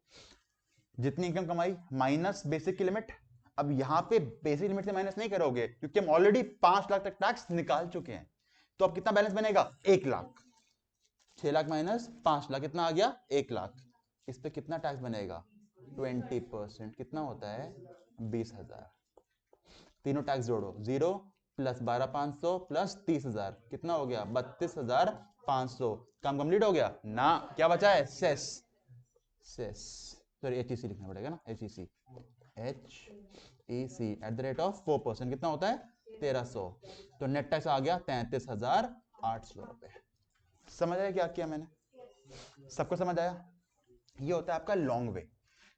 जितनी इनकम कमाई माइनस बेसिक की लिमिट। अब यहां पे बेसिक लिमिट से माइनस नहीं करोगे क्योंकि हम ऑलरेडी 5 लाख तक टैक्स निकाल चुके हैं। तो अब कितना बैलेंस बनेगा, 1 लाख। 6 लाख माइनस 5 लाख कितना आ गया, 1 लाख। इस पे कितना टैक्स बनेगा, 20%, कितना होता है, 20,000। तीनों टैक्स जोड़ो, 0 प्लस 12,500 प्लस 30,000 कितना हो गया, 32,500। काम कंप्लीट हो गया ना, क्या बचा है, सेस। सेस सॉरी एचईसी लिखना पड़ेगा ना, HEC, HEC at the rate of 4%, कितना होता है, 1,300। तो नेट टैक्स आ गया 33,800 रुपए। समझ आया क्या किया मैंने, सबको समझ आया? ये होता है आपका लॉन्ग वे,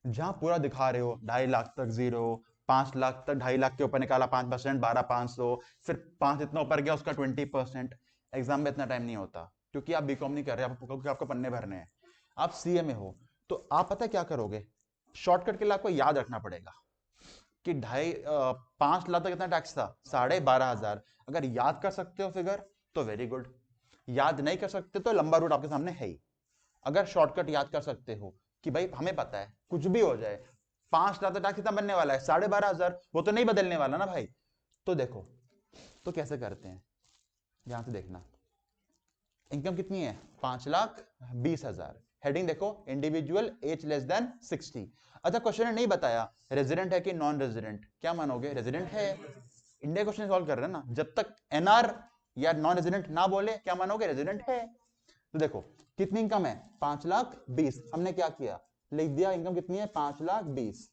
जहां पूरा दिखा रहे हो 2.5 लाख तक 0, 5 लाख तक 2.5 लाख के ऊपर निकाला 5%, 12,500, फिर 5 इतना ऊपर गया उसका 20%। एग्जाम में इतना टाइम नहीं होता क्योंकि आप बीकॉम नहीं कर रहे, क्योंकि आपको पन्ने भरने हैं, आप सीए में हो। तो आप पता क्या करोगे, शॉर्टकट के लिए आपको याद रखना पड़ेगा कि 5 लाख तक कितना टैक्स था, 12,500। अगर याद कर सकते हो फिगर तो वेरी गुड, याद नहीं कर सकते तो लंबा रूट आपके सामने है ही। अगर शॉर्टकट याद कर सकते हो कि भाई हमें पता है कुछ भी हो जाए 5 लाख तक टैक्स कितना बनने वाला है, 12,500, वो तो नहीं बदलने वाला ना भाई। तो देखो तो कैसे करते हैं, ध्यान से देखना। इनकम कितनी है, 5,20,000। हेडिंग देखो, इंडिविजुअल एज लेस देन 60। अच्छा क्वेश्चन ने नहीं बताया रेजिडेंट है कि नॉन रेजिडेंट, क्या मानोगे, रेजिडेंट है। इंडिया क्वेश्चन सॉल्व कर रहे हैं ना, जब तक एनआर या नॉन रेजिडेंट ना बोले क्या मानोगे, रेजिडेंट है। तो देखो कितनी इनकम है, 5,20,000। हमने क्या किया, लिख दिया इनकम कितनी है, 5,20,000।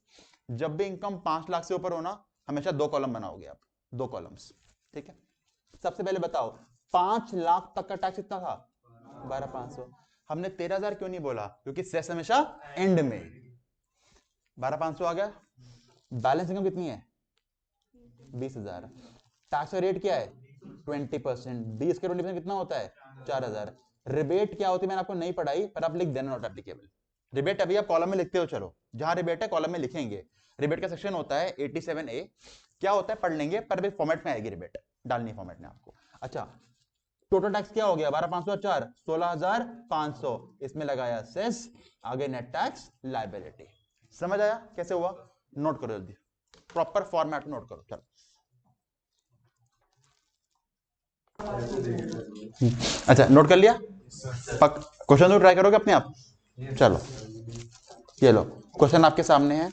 जब भी इनकम 5 लाख से ऊपर होना, हमेशा 2 कॉलम बनाओगे आप, 2 कॉलम्स, ठीक है। सबसे पहले बताओ 5 लाख तक का टैक्स कितना था, 12,500। हमने 13,000 क्यों नहीं बोला, क्योंकि सेस हमेशा एंड में। 12,500 आ गया। बैलेंस इनकम कितनी है, 20,000। टैक्स का रेट क्या है, 20%। 20 के 20% कितना होता है, 4,000। रिबेट क्या होती है मैंने आपको नहीं पढ़ाई, पर आप लिख देना, नॉट एप्लीकेबल। रिबेट अभी आप कॉलम में लिखते हो, चलो जहां रिबेट है कॉलम में लिखेंगे। रिबेट का सेक्शन होता है 87A, क्या होता है पढ़ लेंगे, पर अभी फॉर्मेट में आएगी रिबेट, डालनी फॉर्मेट में आपको। अच्छा टोटल टैक्स क्या हो गया, 12,500 और 4, 16,500। इसमें लगाया सेस, आगे नेट टैक्स लायबिलिटी। समझ आया कैसे हुआ, नोट करो जल्दी, प्रॉपर फॉर्मेट नोट करो। चलो अच्छा नोट कर लिया, क्वेश्चन तो ट्राई करोगे अपने आप। चलो ये लो क्वेश्चन आपके सामने है,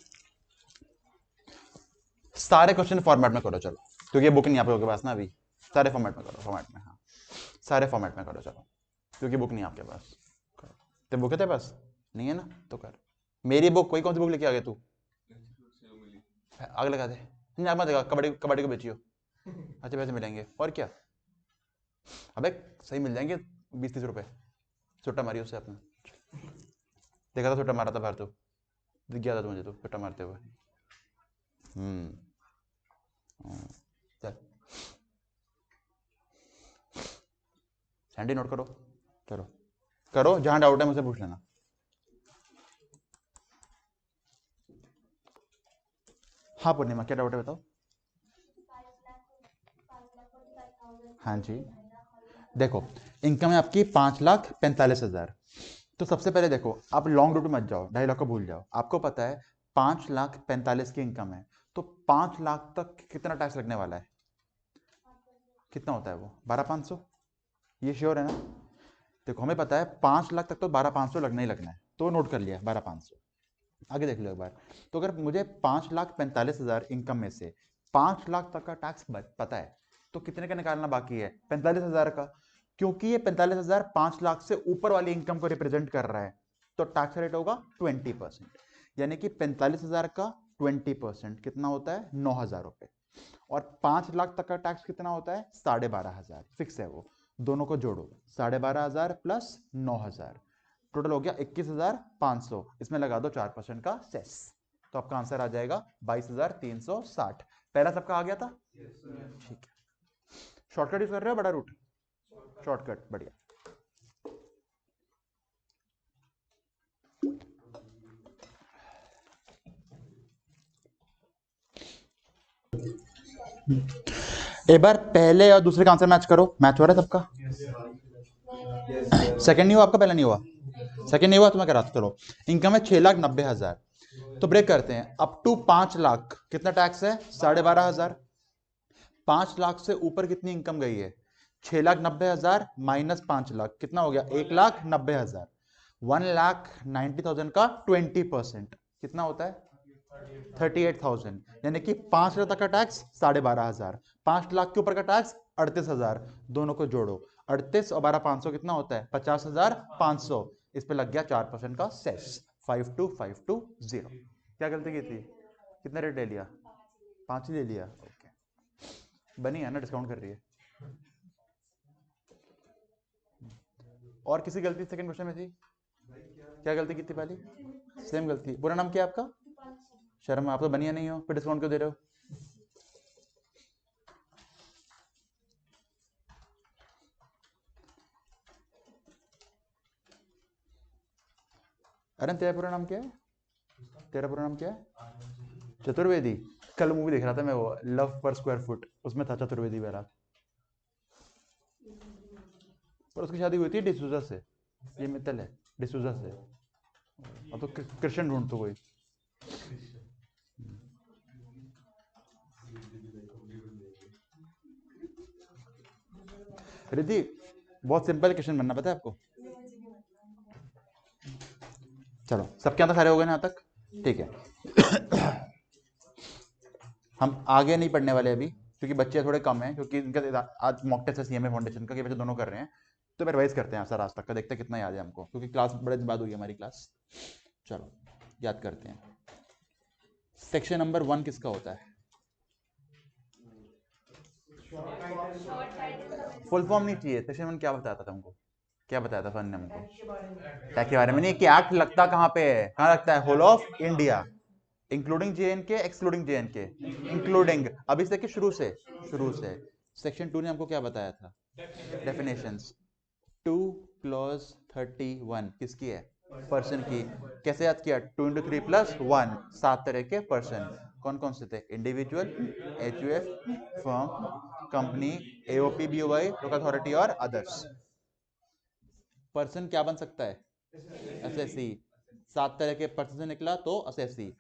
सारे क्वेश्चन फॉर्मेट में करो चलो, क्योंकि बुक नहीं आप लोगों के पास ना अभी। सारे फॉर्मेट में करो, फॉर्मेट में, हाँ सारे फॉर्मेट में करो चलो, क्योंकि बुक नहीं आपके पास। तो बुक है तेरे पास, नहीं है ना, तो कर। मेरी बुक, कोई कौन सी बुक लेके आ गया तू, आग लगा दे, नहीं आग मत लगा, कबड्डी कबड्डी को बेचियो, अच्छे पैसे मिलेंगे और क्या। अबे सही मिल जाएंगे 20-30 रुपए। छुट्टा मारी उससे आपने, देखा था छुट्टा मारा था बाहर, तो दिख गया था तो मुझे, तो छुट्टा मारते हुए। चल सैंडी नोट करो, चलो करो, जहां डाउट है मुझसे पूछ लेना। हाँ पूर्णिमा, क्या डाउट है बताओ। हाँ जी, देखो इनकम है आपकी 5,45,000। तो सबसे पहले देखो, आप लॉन्ग रूट में मत जाओ, 2.5 लाख को भूल जाओ। आपको पता है 5,45,000 की इनकम है, तो 5 लाख तक कितना टैक्स लगने वाला है? कितना होता है वो? 12,500। ये श्योर है ना? देखो हमें पता है 5 लाख तक तो 12,500 लगना ही लगना है, तो नोट कर लिया 12,500। आगे देख लो एक बार। तो अगर मुझे 5,45,000 इनकम में से 5 लाख तक का टैक्स पता है, तो कितने का निकालना बाकी है? 45,000 का। क्योंकि ये 45,000 5 लाख से ऊपर वाली इनकम को रिप्रेजेंट कर रहा है, तो टैक्स रेट होगा 20%। यानी कि 45,000 का 20% कितना होता है? 9,000 रुपए। और 5 लाख तक का टैक्स कितना होता है? 12,500। फिक्स है वो। दोनों को जोड़ो, 12,500 प्लस 9,000, टोटल हो गया 21,500। इसमें लगा दो 4% का सेस, तो आपका आंसर आ जाएगा 22,360। पहला सबका आ गया था? ठीक है। शॉर्टकट यूज कर रहे हो, बड़ा रूट? शॉर्टकट, बढ़िया। एक बार पहले और दूसरे का आंसर मैच करो। मैच हो रहा है सबका? सेकंड नहीं हुआ आपका? पहला नहीं हुआ? सेकंड नहीं हुआ तो मैं कराता। चलो, इनकम है 6,90,000। तो ब्रेक करते हैं। अप टू 5 लाख कितना टैक्स है? 12,500। 5 लाख से ऊपर कितनी इनकम गई है? 6,90,000 माइनस 5 लाख कितना हो गया? 1,90,000। 1,90,000 का 20% कितना होता है? 38,000। यानी कि 5 लाख तक का टैक्स 12,500, 5 लाख के ऊपर का टैक्स 38,000। दोनों को जोड़ो, 38 और 12,500 कितना होता है? 50,500। इस पे लग गया 4% का सेस। 52,520। क्या गलती की थी? कितना रेट ले लिया? 5 ही ले लिया। ओके, बनी है ना, डिस्काउंट कर रही है। और किसी गलती सेकंड क्वेश्चन में थी? क्या गलती की थी पहली? सेम गलती। पूरा नाम क्या है आपका? शर्मा। आप तो बनिया नहीं हो, फिर डिस्काउंट क्यों दे रहे हो? अरे तेरा पूरा नाम क्या है? तेरा पूरा नाम क्या है? चतुर्वेदी। कल मूवी देख रहा था मैं, वो लव पर स्क्वायर फुट, उसमें था चतुर्वेदी वाला। पर उसकी शादी हुई थी डिसूजा से। ये मित्तल है डिसूजा से। अब तो कृष्ण ढूंढ तो कोई। रिद्धि, बहुत सिंपल क्वेश्चन बनना, पता है आपको? चलो, सबके यहाँ सारे हो गए ना यहाँ तक? ठीक है। हम आगे नहीं पढ़ने वाले अभी, क्योंकि बच्चे थोड़े कम हैं, क्योंकि इनका आज मॉक टेस्ट है सीएमए फाउंडेशन का, ये बच्चे दोनों कर रहे हैं। तो मैं रिवाइज करते हैं सर आज तक का, देखते हैं कितना याद है हमको, क्योंकि क्लास बड़े दिन बाद हुई हमारी क्लास। चलो याद करते हैं। सेक्शन नंबर 1 किसका होता है? फुल फॉर्म नहीं चाहिए। सेक्शन 1 क्या बताया था तुमको? क्या बताया था फन ने हमको? टैक्स के बारे में नहीं, कि एक्ट लगता कहाँ पे है? कहाँ लगता है? Whole of India, including JNK, excluding JNK? Including. अभी से कि शुरू से? शुरू से। सेक्शन 2 ने हमको क्या बताया था? डेफिनेशंस। 2 क्लॉज 31 किसकी है? पर्सन की। कैसे याद किया? 2 इंटू 3 प्लस 1, 7 तरह के पर्सन। कौन कौन से थे? Individual, HUF, firm, company, AOP, BOI, local authority और अदर्स। पर्सन क्या बन सकता है? SSE। 7 तरह के पर्सन से निकला तो SSE।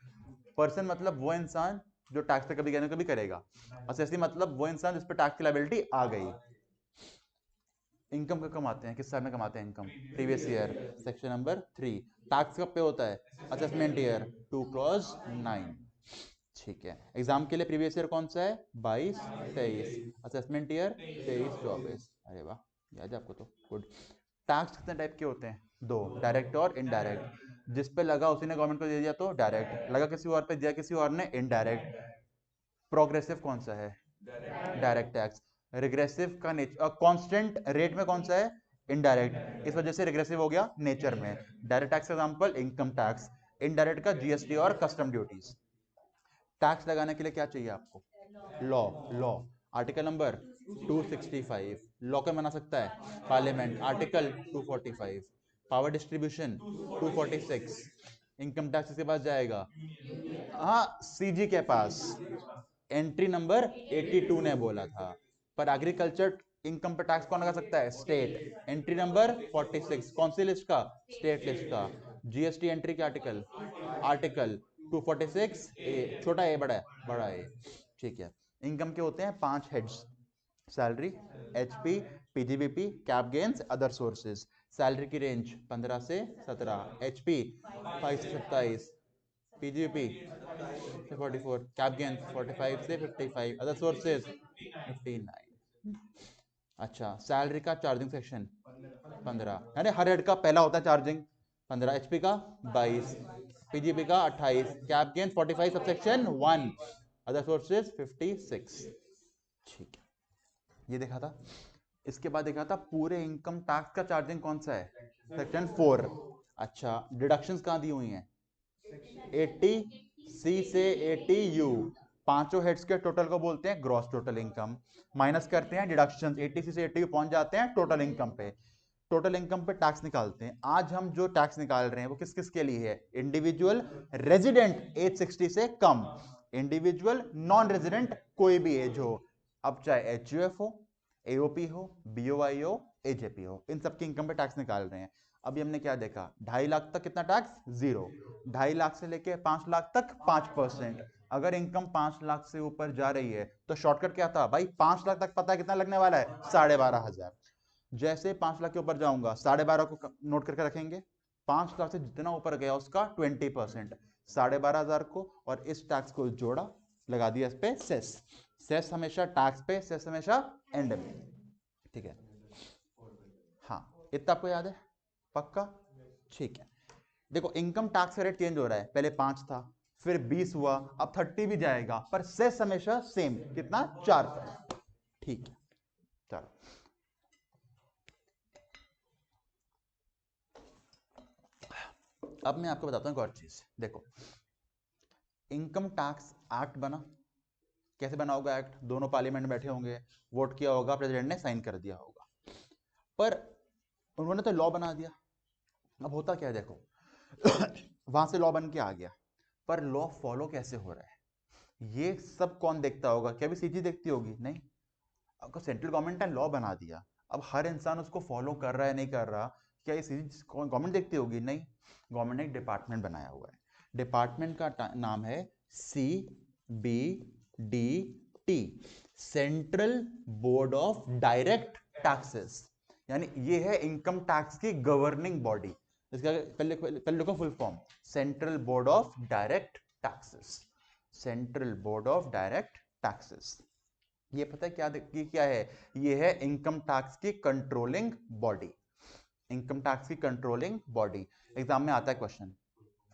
पर्सन मतलब वो इंसान जो टैक्स पे कभी कहने कभी करेगा। SSE मतलब वो इंसान जिस पे टैक्स की लायबिलिटी आ गई। इनकम कब कमाते हैं? किस साल में कमाते हैं income? Previous year. Section number 3। Tax कब पे होता है? Assessment year 2 clause 9। ठीक है। एग्जाम के लिए प्रीवियस ईयर कौन सा है? 22-23। Assessment year 23-24। अरे वाह, याद है आपको तो, गुड। टैक्स कितने टाइप के होते हैं? 2, डायरेक्ट और इनडायरेक्ट। जिस पे लगा उसी ने गवर्नमेंट को दे दिया तो डायरेक्ट, लगा किसी और पे, दिया किसी और ने, इनडायरेक्ट। प्रोग्रेसिव कौन सा है? Direct tax. रिग्रेसिव का नेचर कांस्टेंट रेट में कौन सा है? इनडायरेक्ट। इस वजह से रिग्रेसिव हो गया नेचर में। Direct tax example income tax. Indirect का GST और कस्टम ड्यूटीज। टैक्स लगाने के लिए क्या चाहिए आपको? Law. Law article number 265। Law कौन बना सकता है? Parliament. Article 245। Power distribution 246। Income tax किसके पास जाएगा? हाँ, सीजी के पास। एंट्री नंबर 82 ने बोला था। पर एग्रीकल्चर इनकम पे टैक्स कौन लगा सकता है? स्टेट। एंट्री नंबर 46 कौन सी लिस्ट का? स्टेट लिस्ट का। जीएसटी एंट्री के आर्टिकल? आर्टिकल 246 ए। छोटा ए बड़ा है? बड़ा ए। ठीक है। इनकम के होते हैं 5 heads: salary, HP, PGBP, cap gains, other sources. Salary की रेंज 15 से 17, एचपी 5 से 27, पीजीबीपी से 44, कैप गेन्स 45 से 55, अदर सोर्सेज 59। अच्छा, सैलरी का चार्जिंग सेक्शन 15, यानी हर हेड का पहला होता है चार्जिंग 15, एचपी का 22, पीजीपी का 28, cap gains 45 subsection 1, other sources 56। ठीक है, ये देखा था। इसके बाद देखा था पूरे इनकम टैक्स का चार्जिंग कौन सा है? सेक्शन 4। अच्छा, डिडक्शंस कहां दी हुई हैं? 80 सी से 80 यू। पांचों हेड्स के टोटल को बोलते हैं ग्रॉस टोटल इनकम। माइनस करते हैं डिडक्शंस, 80 सी से 80 यू पहुंच जाते हैं टोटल इनकम पे। टोटल इनकम पे टैक्स निकालते हैं। आज हम जो टैक्स निकाल रहे हैं वो किस किस के लिए है? इंडिविजुअल रेजिडेंट एज 60 से कम, इंडिविजुअल नॉन रेजिडेंट कोई भी एज हो, अब चाहे एचयूएफ हो, एओपी हो, बीओआई हो, एजेपी हो, इन सबकी इनकम पे टैक्स निकाल रहे हैं। अभी हमने क्या देखा? 2.5 लाख तक कितना टैक्स? 0। 2.5 लाख से लेके 5 लाख तक 5%। अगर इनकम 5 लाख से ऊपर जा रही है तो शॉर्टकट क्या था भाई? 5 लाख तक पता है कितना लगने वाला है? 12,500। जैसे 5 लाख के ऊपर जाऊंगा 12,500 को नोट करके रखेंगे। 5 लाख से जितना ऊपर गया उसका 20%, 12,500 को, और इस टैक्स को जोड़ा, लगा दिया इस पे सेस। सेस हमेशा टैक्स पे, सेस हमेशा एंड में। ठीक है, हाँ, इतना आपको याद है? पक्का? ठीक है। देखो, इनकम टैक्स रेट चेंज हो रहा है, पहले 5 था, फिर 20 हुआ, अब 30 भी जाएगा, पर सेस हमेशा सेम। कितना? 4%। ठीक है, चलो। अब मैं आपको बताता हूँ एक और चीज। देखो, इनकम टैक्स एक्ट बना। कैसे बना होगा एक्ट? दोनों पार्लियामेंट बैठे होंगे, वोट किया होगा, प्रेसिडेंट ने साइन कर दिया होगा। पर उन्होंने तो लॉ बना दिया। अब होता क्या है, देखो वहां से लॉ बन के आ गया, पर लॉ फॉलो कैसे हो रहा है ये सब कौन देखता होगा? क्या भी सीजी देखती होगी? नहीं। अब सेंट्रल गवर्नमेंट ने लॉ बना दिया, अब हर इंसान उसको फॉलो कर रहा है नहीं कर रहा, क्या ये सीजी गवर्नमेंट देखती होगी? नहीं। गवर्नमेंट ने एक डिपार्टमेंट बनाया हुआ है। डिपार्टमेंट का नाम है CBDT, central board of direct taxes. यानी ये है इनकम टैक्स की गवर्निंग बॉडी। इसका पहले पहले लिखो full form: central board of direct taxes. Central board of direct taxes. ये पता है क्या है? ये है इनकम टैक्स की कंट्रोलिंग बॉडी। इनकम टैक्स की कंट्रोलिंग बॉडी। एग्जाम में आता है क्वेश्चन,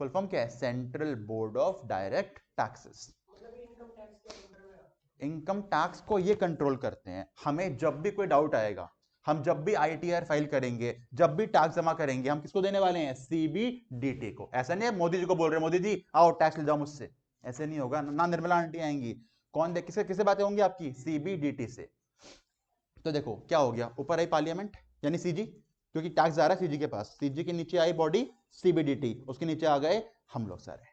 फुल फॉर्म क्या है? Central board of direct taxes. Income tax को ये कंट्रोल करते हैं। हमें जब भी कोई डाउट आएगा, हम जब भी आईटीआर फाइल करेंगे, जब भी टैक्स जमा करेंगे, हम किसको देने वाले हैं? सीबीडीटी को। ऐसा नहीं है मोदी जी को बोल रहे, मोदी जी आओ टैक्स ले जाओ मुझसे, ऐसे नहीं होगा ना। निर्मला आंटी आएंगी, कौन दे, किसे किसे बातें होंगी आपकी? सीबीडीटी से। तो देखो क्या हो गया, ऊपर आई पार्लियामेंट यानी सीजी, क्योंकि टैक्स जा रहा है सीजी के पास, सीजी के नीचे आई बॉडी सीबीडीटी, उसके नीचे आ गए हम लोग सारे।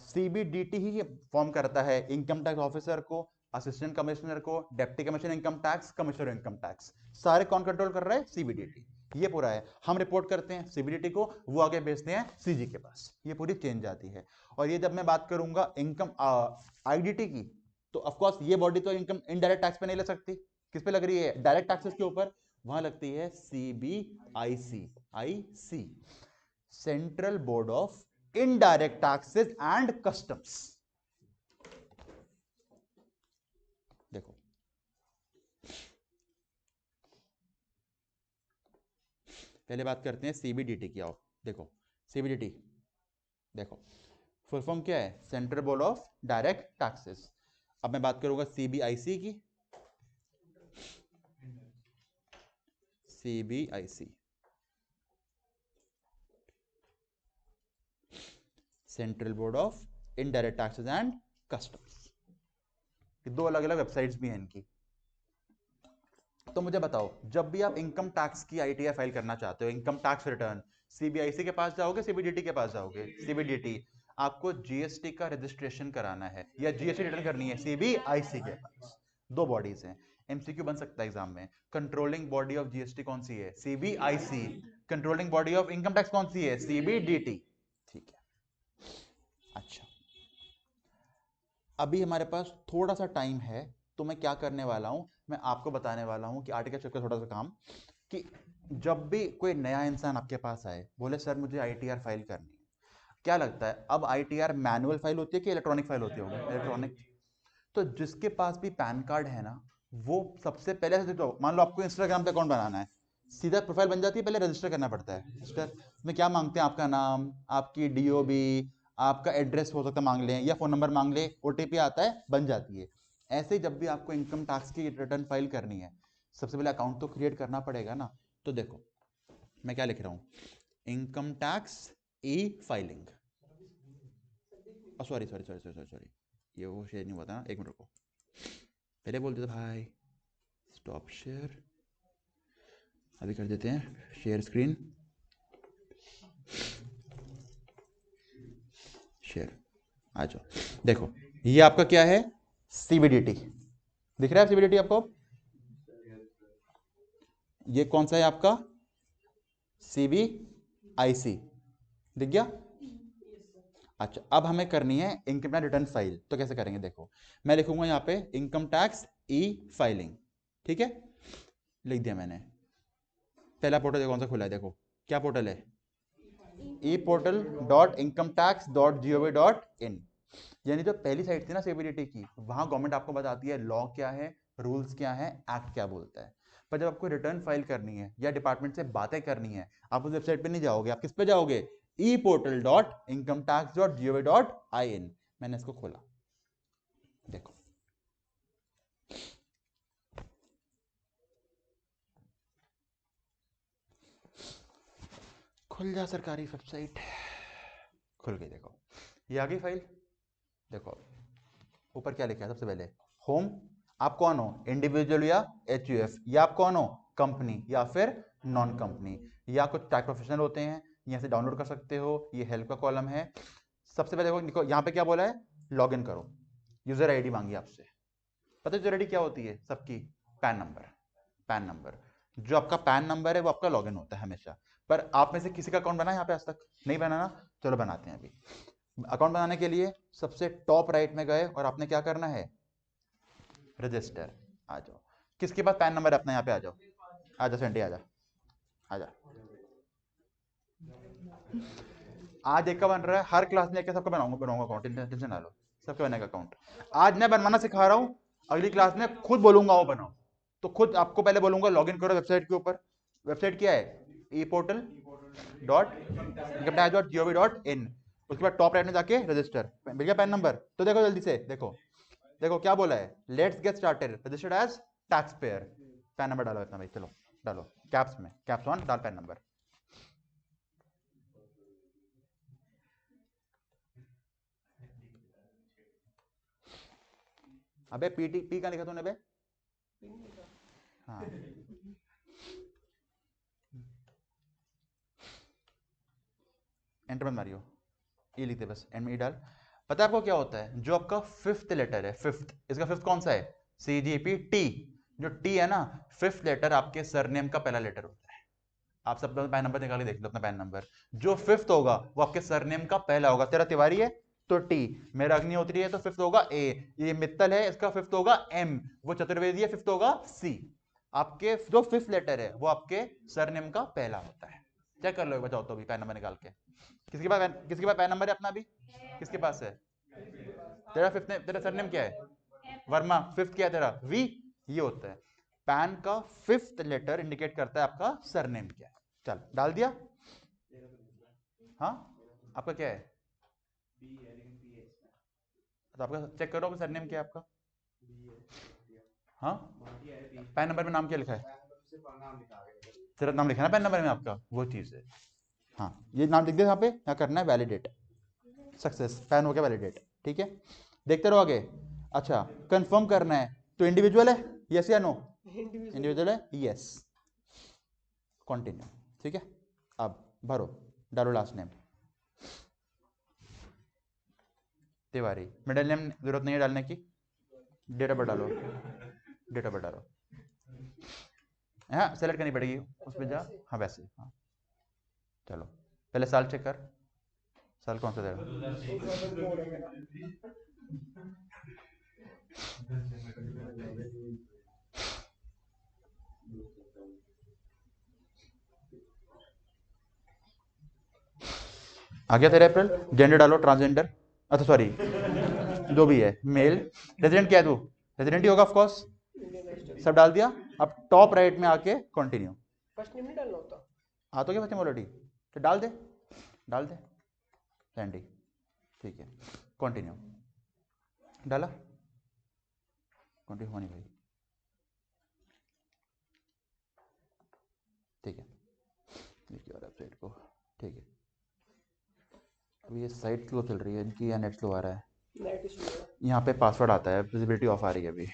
सीबीडीटी ही फॉर्म करता है इनकम टैक्स ऑफिसर को, असिस्टेंट कमिश्नर को, deputy commissioner income tax, commissioner income tax, सारे कौन कंट्रोल कर रहा है? सीबीडीटी। ये पूरा है। हम रिपोर्ट करते हैं सीबीडीटी को, वो आगे भेजते हैं सीजी के पास। ये पूरी चेंज आती है। और ये जब मैं बात करूंगा इनकम आईडीटी की, तो ऑफकोर्स ये बॉडी तो इनकम इनडायरेक्ट टैक्स पे नहीं लग सकती। किस पे लग रही है? डायरेक्ट टैक्सेस के ऊपर। वहां लगती है CBIC, IC, central board of indirect taxes and customs. देखो, पहले बात करते हैं सीबीडीटी की। आओ देखो, सीबीडीटी देखो, फुल फॉर्म क्या है? Central board of direct taxes. अब मैं बात करूंगा सीबीआईसी की। CBIC, central board of indirect taxes and customs. दो अलग अलग वेबसाइट्स भी हैं इनकी। तो मुझे बताओ, जब भी आप इनकम टैक्स की आईटीआर फाइल करना चाहते हो, इनकम टैक्स रिटर्न, सीबीआईसी के पास जाओगे, सीबीडीटी के पास जाओगे? सीबीडीटी। आपको जीएसटी का रजिस्ट्रेशन कराना है या जीएसटी रिटर्न करनी है, सीबीआईसी के पास। दो बॉडीज हैं, एमसीक्यू बन सकता है एग्जाम में। कंट्रोलिंग बॉडी ऑफ जीएसटी कौन सी है? CBIC. Controlling body of income tax कौन सी है? सीबीडीटी। ठीक है, अच्छा अभी हमारे पास थोड़ा सा टाइम है, तो मैं क्या करने वाला हूं, मैं आपको बताने वाला हूं कि आर्टिकल चेक का थोड़ा सा काम, कि जब भी कोई नया इंसान आपके पास आए, बोले सर मुझे आईटीआर फाइल करनी है, क्या लगता है अब आईटीआर मैनुअल फाइल होती है कि इलेक्ट्रॉनिक फाइल होती होगी? इलेक्ट्रॉनिक। तो जिसके पास भी पैन कार्ड है ना, वो सबसे पहले से, तो मान लो आपको इंस्टाग्राम पे अकाउंट बनाना है, सीधा प्रोफाइल बन जाती है, पहले रजिस्टर करना पड़ता है। रजिस्टर में क्या मांगते हैं? आपका नाम, आपकी डीओबी, आपका एड्रेस हो सकता है मांग लें, या फोन नंबर मांग ले, ओटीपी आता है, बन जाती है। ऐसे ही जब भी आपको इनकम टैक्स की रिटर्न फाइल करनी है, सबसे पहले अकाउंट तो क्रिएट करना पड़ेगा ना। तो देखो मैं क्या लिख रहा हूँ, income tax e filing, sorry sorry sorry sorry sorry, ये वो शेयर नहीं हुआ था ना, एक मिनट रुको, पहले बोल देते भाई। स्टॉप शेयर, अभी कर देते हैं शेयर स्क्रीन, शेयर, आ जाओ। देखो ये आपका क्या है? सीबीडीटी, दिख रहा है सीबीडीटी आपको? ये कौन सा है आपका? सीबीआईसी, दिख गया? अच्छा अब हमें करनी है इनकम टैक्स रिटर्न फाइल, तो कैसे करेंगे? देखो मैं लिखूंगा यहाँ पे इनकम टैक्स ई फाइलिंग, ठीक है, लिख दिया मैंने। पहला पोर्टल कौन सा खुला है? देखो क्या पोर्टल है? eportal.incometax.gov.in। यानी जो पहली साइट थी ना सीबीडीटी की, वहां गवर्नमेंट आपको बताती है लॉ क्या है, रूल्स क्या है, एक्ट क्या बोलता है। पर जब आपको रिटर्न फाइल करनी है या डिपार्टमेंट से बातें करनी है, आप उस वेबसाइट पे नहीं जाओगे, आप किस पे जाओगे? eportal.incometax.gov.in। मैंने इसको खोला, देखो खुल जा सरकारी वेबसाइट, खुल गई। देखो ये आ गई फाइल। देखो ऊपर क्या लिखा है? सबसे पहले होम, आप कौन हो? इंडिविजुअल या एचयूएफ, या आप कौन हो? कंपनी या फिर नॉन कंपनी, या कुछ टैक्स प्रोफेशनल होते हैं, यहाँ से डाउनलोड कर सकते हो। ये हेल्प का कॉलम है। सबसे पहले देखो यहाँ पे क्या बोला है? लॉग इन करो, यूजर आईडी मांगी आपसे। पता है यूजर आईडी क्या होती है सबकी? Pan number. पैन नंबर, जो आपका पैन नंबर है वो आपका लॉगिन होता है हमेशा। पर आप में से किसी का अकाउंट बना है यहाँ पे आज तक? नहीं बनाना, चलो बनाते हैं अभी। अकाउंट बनाने के लिए सबसे टॉप राइट में गए और आपने क्या करना है? रजिस्टर। आ जाओ, किसके पास पैन नंबर है अपना? यहाँ पे आ जाओ, आ जाओ सेंटी, आ जा, आ जा। आज एक का बन रहा है, हर क्लास में एक का सबका बनाऊंगा, बनाऊंगा अकाउंट, टेंशन ना लो, सबका बनेगा अकाउंट। आज मैं बनवाना सिखा रहा हूँ, अगली क्लास में खुद बोलूंगा वो बनाओ। तो खुद आपको पहले बोलूंगा लॉगिन करो वेबसाइट के ऊपर। वेबसाइट क्या है? eportal.incometax.gov.in। उसके बाद टॉप राइट में जाके रजिस्टर, मिल गया पैन नंबर। तो देखो जल्दी से, देखो देखो क्या बोला है, let's get started, registered as taxpayer. PAN number डालो इतना भाई, चलो डालो कैप्स में, कैप्स ऑन, डाल पैन नंबर। अबे पीटी पी का लिखा तूने बे? हाँ एंटर मत मारियो, ये लिखते बस, एंड में डाल। पता है आपको क्या होता है? जो आपका फिफ्थ लेटर है, फिफ्थ, इसका फिफ्थ कौन सा है? CGP T. जो टी है ना, फिफ्थ लेटर आपके सरनेम का पहला लेटर होता है। आप सब पैन नंबर निकाल के देख लो अपना पैन नंबर, जो फिफ्थ होगा वो आपके सरनेम का पहला होगा। तेरा तिवारी है तो टी, मेरा अग्निहोत्री है तो फिफ्थ होगा ए, ये मित्तल है इसका फिफ्थ होगा एम, वो चतुर्वेदी है फिफ्थ होगा सी। आपके जो फिफ्थ लेटर है वो आपके सरनेम का पहला होता है। चेक कर लो, बचाओ तो भी पैन नंबर निकाल के। किसके पास पैन नंबर है अपना? अभी किसके पास है? तेरा फिफ्थ, तेरा सरनेम क्या है? वर्मा। फिफ्थ क्या है तेरा? वी। ये होता है पैन का फिफ्थ लेटर, इंडिकेट करता है आपका सरनेम क्या है। चल डाल दिया? हाँ आपका क्या है? तो आपका चेक करो सरनेम क्या है आपका। हाँ पैन नंबर में नाम क्या लिखा है? तेरा नाम लिखा है ना पैन नंबर में आपका, वो चीज़ है। हाँ ये नाम लिख दे यहाँ पे, यहाँ करना है वैलिडेट, सक्सेस, पैन हो गया वैलिडेट, ठीक है। देखते रहो आगे। अच्छा कंफर्म करना है तो इंडिविजुअल है, यस या नो? इंडिविजुअल है, यस, कंटिन्यू, ठीक है। अब भरो, डालो last name Tiwari, middle name जरूरत नहीं है डालने की, डेट ऑफ बर्थ डालो, डेट ऑफ बर्थ डालो, हाँ सेलेक्ट करनी पड़ेगी उस पर जा, हाँ वैसे हाँ। चलो पहले साल चेक कर, साल कौन सा दे रहा? आ गया तेरा अप्रैल, जेंडर डालो ट्रांसजेंडर, अच्छा सॉरी जो भी है, मेल, रेजिडेंट क्या है तू, रेजिडेंट ही होगा ऑफ कोर्स, सब डाल दिया। अब टॉप राइट में आके कंटिन्यू, फर्स्ट नेम नहीं डालना होता, हाँ तो क्या फर्स्ट नेम ऑलरेडी, तो डाल दे, डाल दे सैंडी, ठीक है कंटिन्यू, डाला कंटिन्यू होनी भाई, ठीक है देखिए और वेबसाइट को, ठीक है अभी ये साइट स्लो चल रही है इनकी या नेट स्लो आ रहा है, नेट इशू है। यहाँ पे पासवर्ड आता है, विजिबिलिटी ऑफ आ रही है अभी,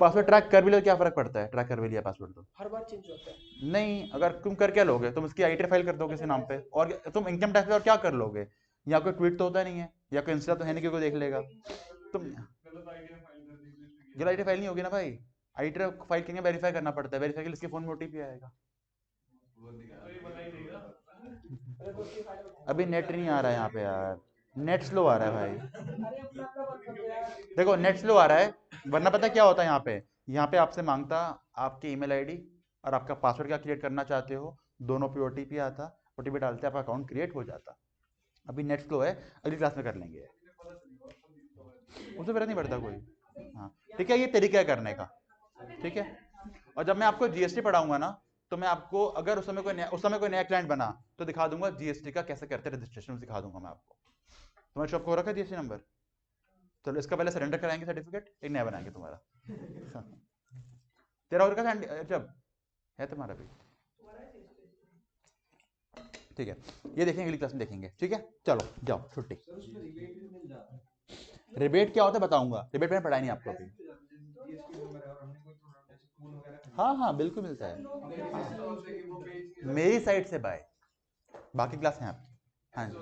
पासवर्ड ट्रैक कर भी लो क्या फर्क पड़ता है, ट्रैक कर भी लिया पासवर्ड तो हर बार चेंज होता है। नहीं, अगर तुम कर क्या लोगे, तुम इसकी आईटी फाइल कर दोगे किसी नाम पे, और तुम इनकम टैक्स पे और क्या कर लोगे, या कोई ट्वीट तो होता नहीं है, या कोई इंस्टा तो है नहीं कि कोई देख लेगा, तुम गलत आईटी फाइल नहीं होगी ना भाई, आईटी फाइल के लिए वेरीफाई करना पड़ता है, वेरीफाई के लिए इसके फोन में ओटीपी आएगा, अभी नेट नहीं आ रहा है यहाँ पे यार, नेट स्लो आ रहा है भाई, देखो नेट स्लो आ रहा है, वरना पता क्या होता है यहाँ पे आपसे मांगता आपकी ईमेल आईडी और आपका पासवर्ड क्या क्रिएट करना चाहते हो, दोनों पे ओटीपी आता, ओटीपी डालते आपका अकाउंट क्रिएट हो जाता, अभी नेट स्लो है, अगली क्लास में कर लेंगे, उससे फर्क नहीं पड़ता कोई, हाँ ठीक है ये तरीका है करने का, ठीक है। और जब मैं आपको जीएसटी पढ़ाऊंगा ना, तो मैं आपको अगर उस समय कोई नया क्लाइंट बना तो दिखा दूंगा जीएसटी का कैसे करते रजिस्ट्रेशन सिखा दूंगा मैं आपको, तुम्हारे शॉप को हो रखा है जीएसटी नंबर, चलो इसका पहले सरेंडर कराएंगे सर्टिफिकेट, एक नया बनाएंगे तुम्हारा, तेरा और का जब है तुम्हारा भी, ठीक है ये देखेंगे अगली क्लास में देखेंगे, ठीक है चलो जाओ छुट्टी। रिबेट क्या होता है बताऊंगा, रिबेट मैंने पढ़ाई नहीं आपको अभी, हाँ हाँ बिल्कुल मिलता है, हाँ। मेरी साइड से बाय, बाकी क्लास है आपकी, हाँ जी।